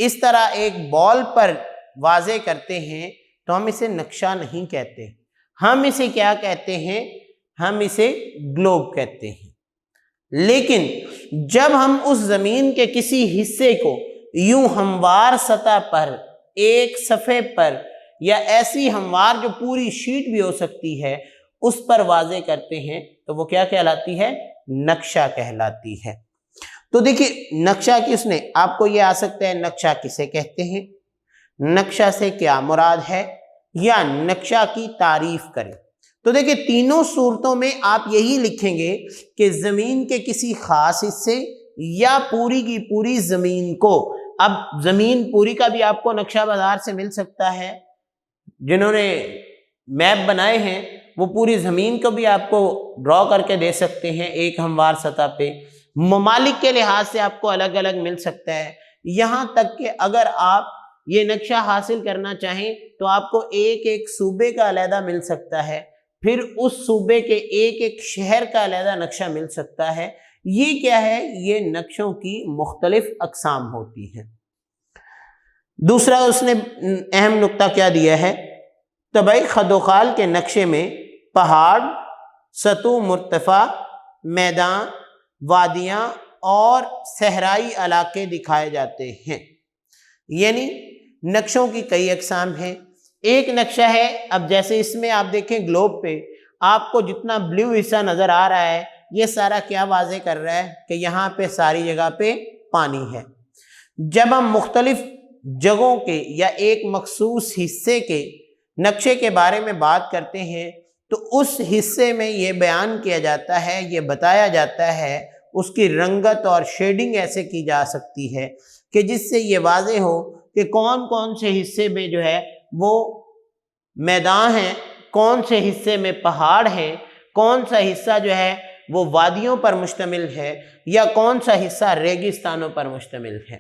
اس طرح ایک بال پر واضح کرتے ہیں تو ہم اسے نقشہ نہیں کہتے، ہم اسے کیا کہتے ہیں؟ ہم اسے گلوب کہتے ہیں۔ لیکن جب ہم اس زمین کے کسی حصے کو یوں ہموار سطح پر ایک صفحے پر یا ایسی ہموار جو پوری شیٹ بھی ہو سکتی ہے اس پر واضح کرتے ہیں تو وہ کیا کہلاتی ہے؟ نقشہ کہلاتی ہے۔ تو دیکھیے نقشہ کس نے، آپ کو یہ آ سکتا ہے نقشہ کسے کہتے ہیں، نقشہ سے کیا مراد ہے، یا نقشہ کی تعریف کریں۔ تو دیکھیں تینوں صورتوں میں آپ یہی لکھیں گے کہ زمین کے کسی خاص حصے یا پوری کی پوری زمین کو، اب زمین پوری کا بھی آپ کو نقشہ بازار سے مل سکتا ہے، جنہوں نے میپ بنائے ہیں وہ پوری زمین کو بھی آپ کو ڈرا کر کے دے سکتے ہیں ایک ہموار سطح پہ، ممالک کے لحاظ سے آپ کو الگ الگ مل سکتا ہے، یہاں تک کہ اگر آپ یہ نقشہ حاصل کرنا چاہیں تو آپ کو ایک ایک صوبے کا علیحدہ مل سکتا ہے، پھر اس صوبے کے ایک ایک شہر کا علیحدہ نقشہ مل سکتا ہے۔ یہ کیا ہے؟ یہ نقشوں کی مختلف اقسام ہوتی ہیں۔ دوسرا اس نے اہم نقطہ کیا دیا ہے؟ طبعی خد و خال کے نقشے میں پہاڑ، سطوح مرتفع، میدان، وادیاں اور صحرائی علاقے دکھائے جاتے ہیں۔ یعنی نقشوں کی کئی اقسام ہیں۔ ایک نقشہ ہے، اب جیسے اس میں آپ دیکھیں گلوب پہ آپ کو جتنا بلیو حصہ نظر آ رہا ہے یہ سارا کیا واضح کر رہا ہے کہ یہاں پہ ساری جگہ پہ پانی ہے۔ جب ہم مختلف جگہوں کے یا ایک مخصوص حصے کے نقشے کے بارے میں بات کرتے ہیں تو اس حصے میں یہ بیان کیا جاتا ہے، یہ بتایا جاتا ہے، اس کی رنگت اور شیڈنگ ایسے کی جا سکتی ہے کہ جس سے یہ واضح ہو کہ کون کون سے حصے میں جو ہے وہ میدان ہیں، کون سے حصے میں پہاڑ ہیں، کون سا حصہ جو ہے وہ وادیوں پر مشتمل ہے یا کون سا حصہ ریگستانوں پر مشتمل ہے۔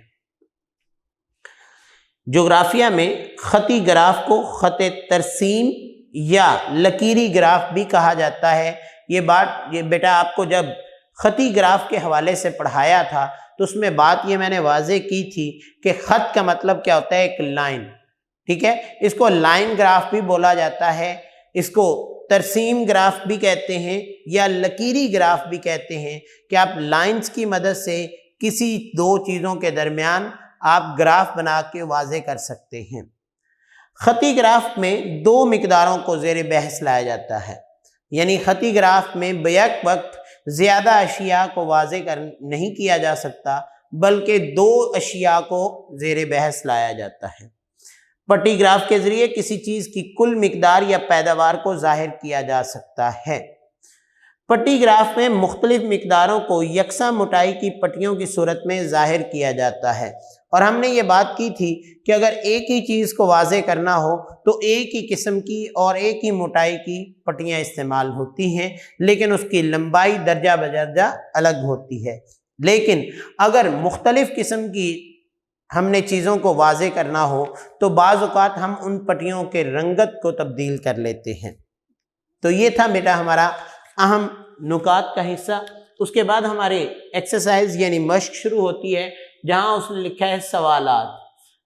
جغرافیہ میں خطی گراف کو خط ترسیم یا لکیری گراف بھی کہا جاتا ہے۔ یہ بیٹا آپ کو جب خطی گراف کے حوالے سے پڑھایا تھا تو اس میں بات یہ میں نے واضح کی تھی کہ خط کا مطلب کیا ہوتا ہے؟ ایک لائن، ٹھیک ہے، اس کو لائن گراف بھی بولا جاتا ہے، اس کو ترسیم گراف بھی کہتے ہیں یا لکیری گراف بھی کہتے ہیں کہ آپ لائنز کی مدد سے کسی دو چیزوں کے درمیان آپ گراف بنا کے واضح کر سکتے ہیں۔ خطی گراف میں دو مقداروں کو زیر بحث لایا جاتا ہے، یعنی خطی گراف میں بیک وقت زیادہ اشیاء کو واضح نہیں کیا جا سکتا بلکہ دو اشیاء کو زیر بحث لایا جاتا ہے۔ پٹی گراف کے ذریعے کسی چیز کی کل مقدار یا پیداوار کو ظاہر کیا جا سکتا ہے۔ پٹی گراف میں مختلف مقداروں کو یکساں موٹائی کی پٹیوں کی صورت میں ظاہر کیا جاتا ہے، اور ہم نے یہ بات کی تھی کہ اگر ایک ہی چیز کو واضح کرنا ہو تو ایک ہی قسم کی اور ایک ہی موٹائی کی پٹیاں استعمال ہوتی ہیں، لیکن اس کی لمبائی درجہ بدرجہ الگ ہوتی ہے۔ لیکن اگر مختلف قسم کی ہم نے چیزوں کو واضح کرنا ہو تو بعض اوقات ہم ان پٹیوں کے رنگت کو تبدیل کر لیتے ہیں۔ تو یہ تھا بیٹا ہمارا اہم نکات کا حصہ۔ اس کے بعد ہمارے ایکسرسائز یعنی مشق شروع ہوتی ہے، جہاں اس نے لکھا ہے سوالات۔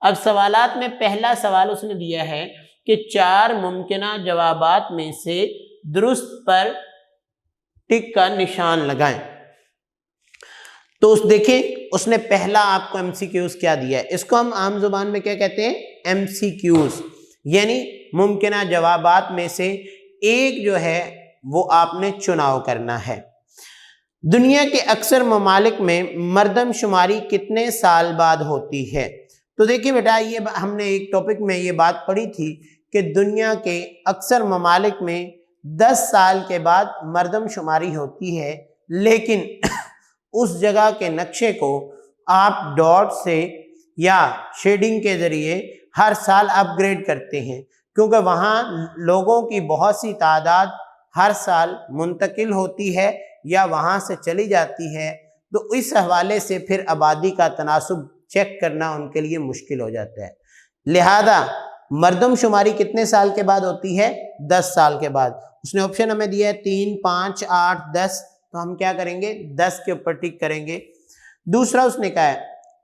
اب سوالات میں پہلا سوال اس نے دیا ہے کہ 4 ممکنہ جوابات میں سے درست پر ٹک کا نشان لگائیں۔ تو دیکھیں اس نے پہلا آپ کو MCQs کیا دیا ہے، اس کو ہم عام زبان میں کیا کہتے ہیں؟ MCQs، یعنی ممکنہ جوابات میں سے ایک جو ہے وہ آپ نے چناؤ کرنا ہے۔ دنیا کے اکثر ممالک میں مردم شماری کتنے سال بعد ہوتی ہے؟ تو دیکھیں بیٹا یہ ہم نے ایک ٹاپک میں یہ بات پڑھی تھی کہ دنیا کے اکثر ممالک میں 10 سال کے بعد مردم شماری ہوتی ہے، لیکن اس جگہ کے نقشے کو آپ ڈاٹ سے یا شیڈنگ کے ذریعے ہر سال اپ گریڈ کرتے ہیں، کیونکہ وہاں لوگوں کی بہت سی تعداد ہر سال منتقل ہوتی ہے یا وہاں سے چلی جاتی ہے، تو اس حوالے سے پھر آبادی کا تناسب چیک کرنا ان کے لیے مشکل ہو جاتا ہے۔ لہذا مردم شماری کتنے سال کے بعد ہوتی ہے؟ 10 سال کے بعد۔ اس نے آپشن ہمیں دیا ہے 3، 5، 8، 10، تو ہم کیا کریں گے؟ 10 کے اوپر ٹک کریں گے۔ دوسرا اس نے کہا ہے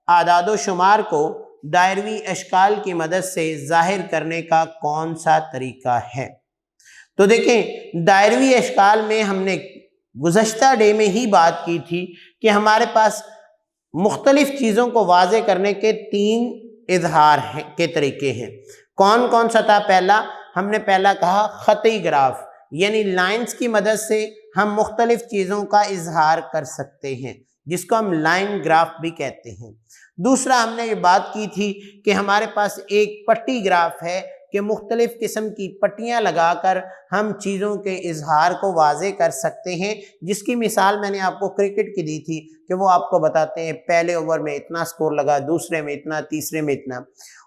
اعداد و شمار کو دائروی اشکال کی مدد سے ظاہر کرنے کا کون سا طریقہ ہے؟ تو دیکھیں دائروی اشکال میں ہم نے گزشتہ ڈے میں ہی بات کی تھی کہ ہمارے پاس مختلف چیزوں کو واضح کرنے کے 3 اظہار کے طریقے ہیں۔ کون کون سا تھا؟ ہم نے پہلا کہا خطی گراف، یعنی لائنز کی مدد سے ہم مختلف چیزوں کا اظہار کر سکتے ہیں، جس کو ہم لائن گراف بھی کہتے ہیں۔ دوسرا ہم نے یہ بات کی تھی کہ ہمارے پاس ایک پٹی گراف ہے کہ مختلف قسم کی پٹیاں لگا کر ہم چیزوں کے اظہار کو واضح کر سکتے ہیں، جس کی مثال میں نے آپ کو کرکٹ کی دی تھی کہ وہ آپ کو بتاتے ہیں پہلے اوور میں اتنا سکور لگا، دوسرے میں اتنا، تیسرے میں اتنا۔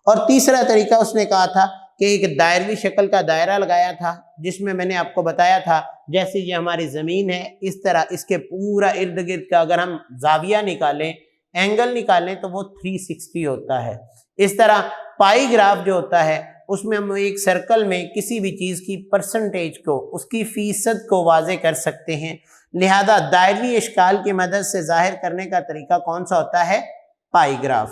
اور تیسرا طریقہ اس نے کہا تھا کہ ایک دائروی شکل کا دائرہ لگایا تھا، جس میں میں نے آپ کو بتایا تھا جیسے یہ ہماری زمین ہے، اس طرح اس کے پورا ارد گرد کا اگر ہم زاویہ نکالیں، اینگل نکالیں تو وہ 360 ہوتا ہے۔ اس طرح پائی گراف جو ہوتا ہے اس میں ہم ایک سرکل میں کسی بھی چیز کی پرسنٹیج کو، اس کی فیصد کو واضح کر سکتے ہیں۔ لہذا دائروی اشکال کی مدد سے ظاہر کرنے کا طریقہ کون سا ہوتا ہے؟ پائی گراف۔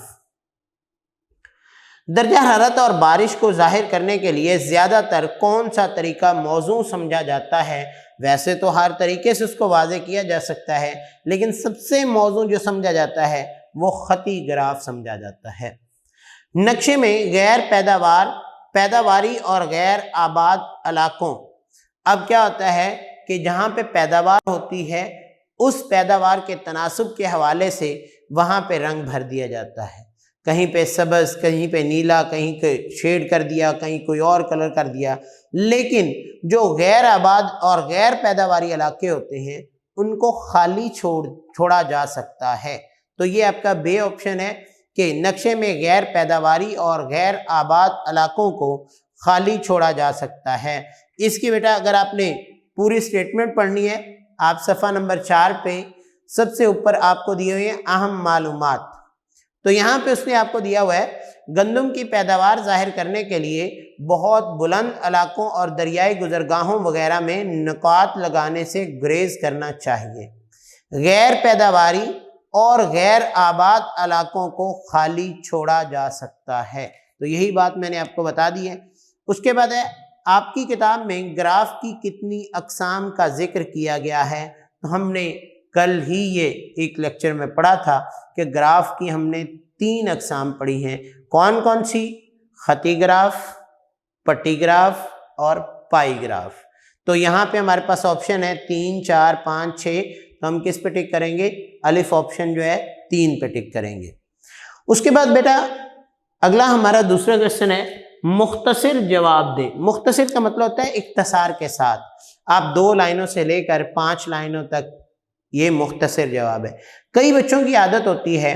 درجہ حرارت اور بارش کو ظاہر کرنے کے لیے زیادہ تر کون سا طریقہ موزوں سمجھا جاتا ہے؟ ویسے تو ہر طریقے سے اس کو واضح کیا جا سکتا ہے، لیکن سب سے موزوں جو سمجھا جاتا ہے وہ خطی گراف سمجھا جاتا ہے۔ نقشے میں غیر پیداواری اور غیر آباد علاقوں، اب کیا ہوتا ہے کہ جہاں پہ پیداوار ہوتی ہے اس پیداوار کے تناسب کے حوالے سے وہاں پہ رنگ بھر دیا جاتا ہے، کہیں پہ سبز، کہیں پہ نیلا، کہیں پہ شیڈ کر دیا، کہیں کوئی اور کلر کر دیا۔ لیکن جو غیر آباد اور غیر پیداواری علاقے ہوتے ہیں ان کو خالی چھوڑا جا سکتا ہے۔ تو یہ آپ کا بے آپشن ہے کہ نقشے میں غیر پیداواری اور غیر آباد علاقوں کو خالی چھوڑا جا سکتا ہے۔ اس کی بیٹا اگر آپ نے پوری سٹیٹمنٹ پڑھنی ہے، آپ صفحہ نمبر 4 پہ سب سے اوپر آپ کو دیے ہوئے ہیں اہم معلومات۔ تو یہاں پہ اس نے آپ کو دیا ہوا ہے گندم کی پیداوار ظاہر کرنے کے لیے بہت بلند علاقوں اور دریائی گزرگاہوں وغیرہ میں نکات لگانے سے گریز کرنا چاہیے۔ غیر پیداواری اور غیر آباد علاقوں کو خالی چھوڑا جا سکتا ہے۔ تو یہی بات میں نے آپ کو بتا دی ہے۔ اس کے بعد ہے آپ کی کتاب میں گراف کی کتنی اقسام کا ذکر کیا گیا ہے؟ تو ہم نے کل ہی یہ ایک لیکچر میں پڑھا تھا کہ گراف کی ہم نے 3 اقسام پڑھی ہیں۔ کون کون سی؟ خطی گراف، پٹی گراف اور پائی گراف۔ تو یہاں پہ ہمارے پاس آپشن ہے 3، 4، 5، 6، تو ہم کس پہ ٹک کریں گے؟ الف آپشن جو ہے 3 پہ ٹک کریں گے۔ اس کے بعد بیٹا اگلا ہمارا دوسرا کویسچن ہے مختصر جواب دے۔ مختصر کا مطلب ہوتا ہے اختصار کے ساتھ، آپ 2 لائنوں سے لے کر 5 لائنوں تک، یہ مختصر جواب ہے۔ کئی بچوں کی عادت ہوتی ہے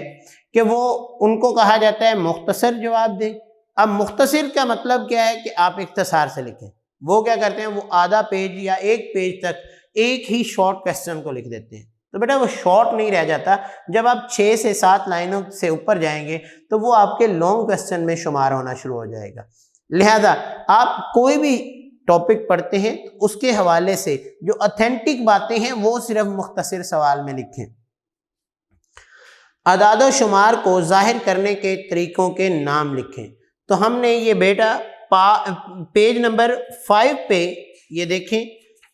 کہ وہ ان کو کہا جاتا ہے مختصر جواب دیں۔ اب مختصر کا مطلب کیا ہے کہ آپ اختصار سے لکھیں۔ وہ کیا کرتے ہیں، وہ آدھا پیج یا 1 پیج تک ایک ہی شارٹ کویسچن کو لکھ دیتے ہیں۔ تو بیٹا وہ شارٹ نہیں رہ جاتا، جب آپ 6 سے 7 لائنوں سے اوپر جائیں گے تو وہ آپ کے لانگ کویسچن میں شمار ہونا شروع ہو جائے گا۔ لہذا آپ کوئی بھی ٹاپک پڑھتے ہیں اس کے حوالے سے جو اتھینٹک باتیں ہیں وہ صرف مختصر سوال میں لکھیں۔ اعداد و شمار کو ظاہر کرنے کے طریقوں کے نام لکھیں۔ تو ہم نے یہ بیٹا پیج نمبر 5 پہ یہ دیکھیں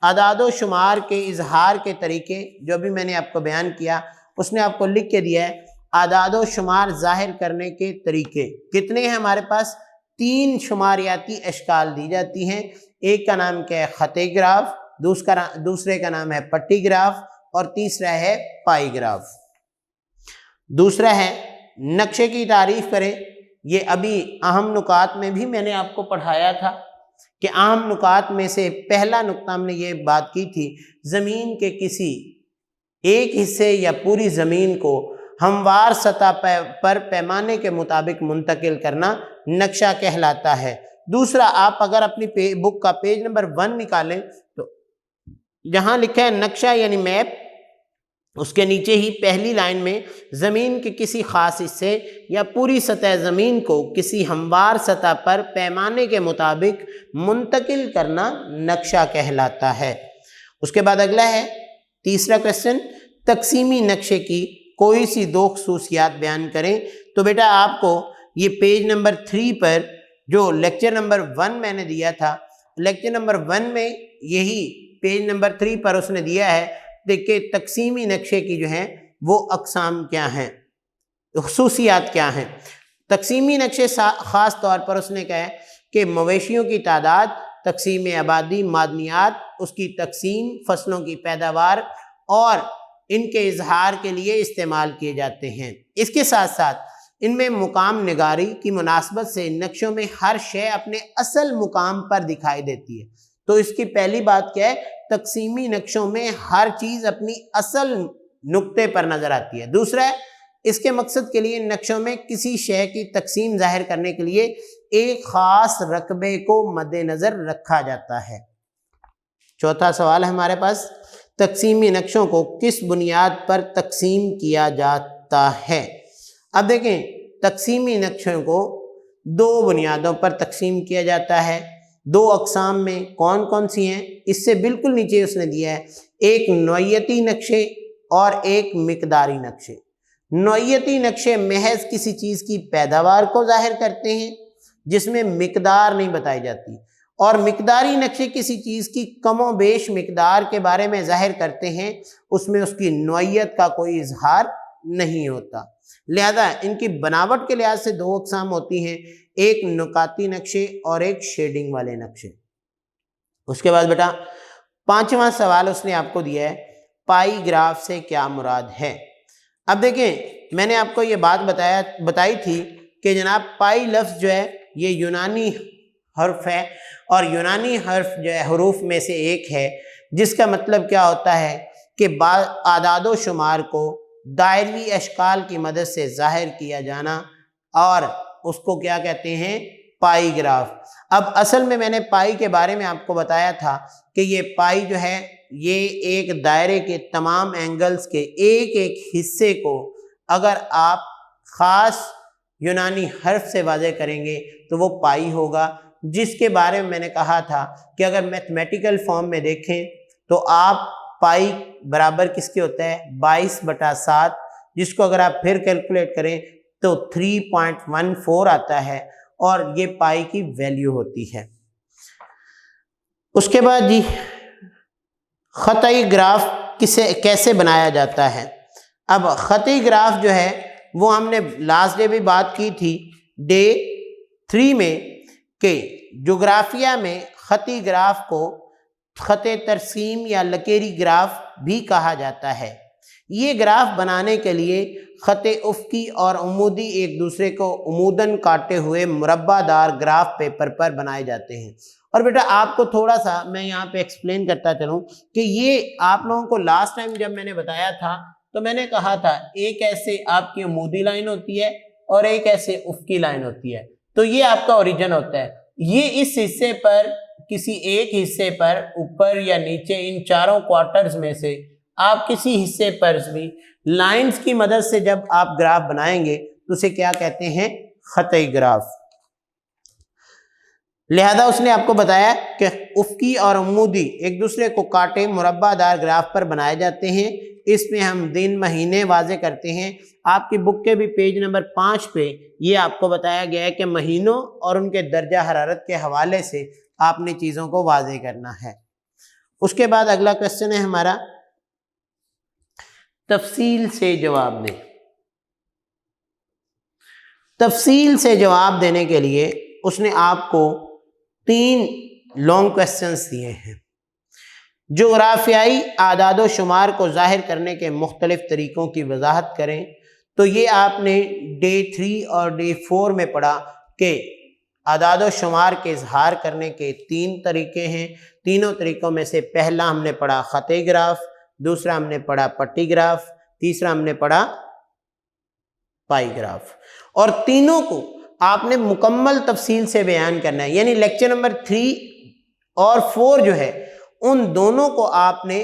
اعداد و شمار کے اظہار کے طریقے جو بھی میں نے آپ کو بیان کیا، اس نے آپ کو لکھ کے دیا ہے اعداد و شمار ظاہر کرنے کے طریقے کتنے ہیں ہمارے پاس؟ 3 شماریاتی اشکال دی جاتی ہیں۔ ایک کا نام کیا ہے؟ خطی گراف، دوسرے کا نام ہے پٹی گراف، اور تیسرا ہے پائی گراف۔ دوسرا ہے نقشے کی تعریف کریں۔ یہ ابھی اہم نکات میں بھی میں نے آپ کو پڑھایا تھا کہ اہم نکات میں سے پہلا نقطہ ہم نے یہ بات کی تھی، زمین کے کسی ایک حصے یا پوری زمین کو ہموار سطح پر پیمانے کے مطابق منتقل کرنا نقشہ کہلاتا ہے۔ دوسرا، آپ اگر اپنی بک کا پیج نمبر 1 نکالیں تو جہاں لکھا ہے نقشہ یعنی میپ، اس کے نیچے ہی پہلی لائن میں زمین کے کسی خاص حصے یا پوری سطح زمین کو کسی ہموار سطح پر پیمانے کے مطابق منتقل کرنا نقشہ کہلاتا ہے۔ اس کے بعد اگلا ہے تیسرا کویسچن، تقسیمی نقشے کی کوئی سی دو خصوصیات بیان کریں۔ تو بیٹا آپ کو یہ پیج نمبر 3 پر جو لیکچر نمبر 1 میں نے دیا تھا، لیکچر نمبر 1 میں یہی پیج نمبر 3 پر اس نے دیا ہے کہ تقسیمی نقشے کی جو ہیں وہ اقسام کیا ہیں، خصوصیات کیا ہیں۔ تقسیمی نقشے خاص طور پر اس نے کہا ہے کہ مویشیوں کی تعداد، تقسیم آبادی، معدنیات، اس کی تقسیم، فصلوں کی پیداوار اور ان کے اظہار کے لیے استعمال کیے جاتے ہیں۔ اس کے ساتھ ساتھ ان میں مقام نگاری کی مناسبت سے نقشوں میں ہر شے اپنے اصل مقام پر دکھائی دیتی ہے۔ تو اس کی پہلی بات کیا ہے، تقسیمی نقشوں میں ہر چیز اپنی اصل نقطے پر نظر آتی ہے۔ دوسرا ہے، اس کے مقصد کے لیے نقشوں میں کسی شے کی تقسیم ظاہر کرنے کے لیے ایک خاص رقبے کو مد نظر رکھا جاتا ہے۔ چوتھا سوال ہے ہمارے پاس، تقسیمی نقشوں کو کس بنیاد پر تقسیم کیا جاتا ہے؟ اب دیکھیں، تقسیمی نقشوں کو دو بنیادوں پر تقسیم کیا جاتا ہے، دو اقسام میں۔ کون کون سی ہیں؟ اس سے بالکل نیچے اس نے دیا ہے، ایک نوعیتی نقشے اور ایک مقداری نقشے۔ نوعیتی نقشے محض کسی چیز کی پیداوار کو ظاہر کرتے ہیں جس میں مقدار نہیں بتائی جاتی، اور مقداری نقشے کسی چیز کی کم و بیش مقدار کے بارے میں ظاہر کرتے ہیں، اس میں اس کی نوعیت کا کوئی اظہار نہیں ہوتا۔ لہذا ان کی بناوٹ کے لحاظ سے دو اقسام ہوتی ہیں، ایک نکاتی نقشے اور ایک شیڈنگ والے نقشے۔ اس کے بعد بیٹا پانچواں سوال اس نے آپ کو دیا ہے، پائی گراف سے کیا مراد ہے؟ اب دیکھیں، میں نے آپ کو یہ بات بتائی تھی کہ جناب پائی لفظ جو ہے یہ یونانی حرف ہے، اور یونانی حرف جو ہے حروف میں سے ایک ہے، جس کا مطلب کیا ہوتا ہے کہ اعداد و شمار کو دائرہی اشکال کی مدد سے ظاہر کیا جانا، اور اس کو کیا کہتے ہیں؟ پائی گراف۔ اب اصل میں نے پائی کے بارے میں آپ کو بتایا تھا کہ یہ پائی جو ہے یہ ایک دائرے کے تمام اینگلز کے ایک ایک حصے کو اگر آپ خاص یونانی حرف سے واضح کریں گے تو وہ پائی ہوگا، جس کے بارے میں نے کہا تھا کہ اگر میتھمیٹیکل فارم میں دیکھیں تو آپ پائی برابر کس کے ہوتا ہے؟ 22/7، جس کو اگر آپ پھر کیلکولیٹ کریں تو 3.14 آتا ہے، اور یہ پائی کی ویلیو ہوتی ہے۔ اس کے بعد جی خطی گراف کیسے بنایا جاتا ہے؟ اب خطی گراف جو ہے وہ ہم نے لاسٹ ڈے بھی بات کی تھی ڈے 3 میں، کہ جغرافیہ میں خطی گراف کو خط ترسیم یا لکیری گراف بھی کہا جاتا ہے۔ یہ گراف بنانے کے لیے خط افقی اور عمودی ایک دوسرے کو عموداً کاٹے ہوئے مربع دار گراف پیپر پر بنائے جاتے ہیں۔ اور بیٹا آپ کو تھوڑا سا میں یہاں پہ ایکسپلین کرتا چلوں کہ یہ آپ لوگوں کو لاسٹ ٹائم جب میں نے بتایا تھا تو میں نے کہا تھا ایک ایسے آپ کی عمودی لائن ہوتی ہے اور ایک ایسے افقی لائن ہوتی ہے، تو یہ آپ کا اوریجن ہوتا ہے۔ یہ اس حصے پر کسی ایک حصے پر اوپر یا نیچے ان چاروں کوارٹرز میں سے آپ کسی حصے پر بھی لائنز کی مدد سے جب آپ گراف بنائیں گے تو اسے کیا کہتے ہیں؟ خطی گراف۔ لہذا اس نے آپ کو بتایا کہ افقی اور عمودی ایک دوسرے کو کاٹے مربع دار گراف پر بنائے جاتے ہیں۔ اس میں ہم دن مہینے واضح کرتے ہیں۔ آپ کی بک کے بھی پیج نمبر 5 پہ یہ آپ کو بتایا گیا ہے کہ مہینوں اور ان کے درجہ حرارت کے حوالے سے آپ نے چیزوں کو واضح کرنا ہے۔ اس کے بعد اگلا کویسچن ہے ہمارا، تفصیل سے جواب دیں۔ تفصیل سے جواب دینے کے لیے اس نے آپ کو 3 لانگ کویسچنز دیے ہیں۔ جغرافیائی اعداد و شمار کو ظاہر کرنے کے مختلف طریقوں کی وضاحت کریں۔ تو یہ آپ نے ڈے 3 اور ڈے 4 میں پڑھا کہ اعداد و شمار کے اظہار کرنے کے 3 طریقے ہیں۔ تینوں طریقوں میں سے پہلا ہم نے پڑھا خطی گراف، دوسرا ہم نے پڑھا پٹی گراف، تیسرا ہم نے پڑھا پائی گراف، اور تینوں کو آپ نے مکمل تفصیل سے بیان کرنا ہے۔ یعنی لیکچر نمبر 3 اور 4 جو ہے ان دونوں کو آپ نے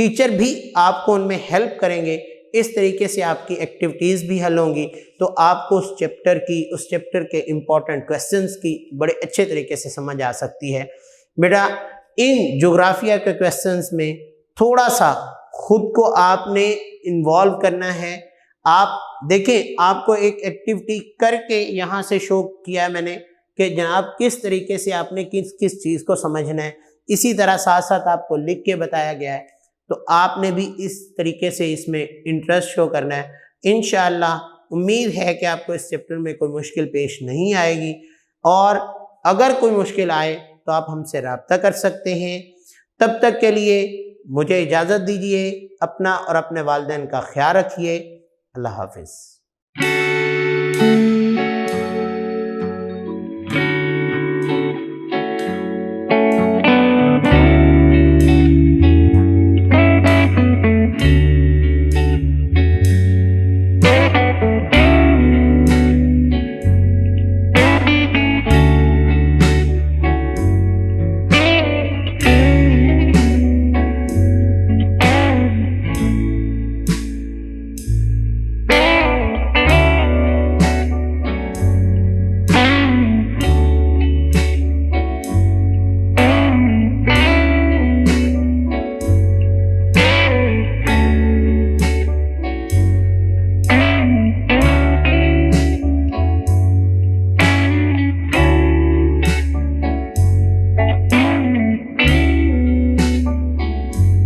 ٹیچر بھی آپ کو ان میں ہیلپ کریں گے، اس طریقے سے آپ کی ایکٹیویٹیز بھی حل ہوں گی، تو آپ کو اس چیپٹر کے امپورٹنٹ کویسچنس کی بڑے اچھے طریقے سے سمجھ آ سکتی ہے۔ بیٹا ان جغرافیہ کے کویسچنس میں تھوڑا سا خود کو آپ نے انوالو کرنا ہے۔ آپ دیکھیں، آپ کو ایک ایکٹیویٹی کر کے یہاں سے شو کیا ہے میں نے کہ جناب کس طریقے سے آپ نے کس چیز کو سمجھنا ہے، اسی طرح ساتھ ساتھ آپ کو لکھ کے بتایا گیا ہے، تو آپ نے بھی اس طریقے سے اس میں انٹرسٹ شو کرنا ہے۔ انشاءاللہ امید ہے کہ آپ کو اس چیپٹر میں کوئی مشکل پیش نہیں آئے گی، اور اگر کوئی مشکل آئے تو آپ ہم سے رابطہ کر سکتے ہیں۔ تب تک کے لیے مجھے اجازت دیجیے، اپنا اور اپنے والدین کا خیال رکھیے۔ اللہ حافظ۔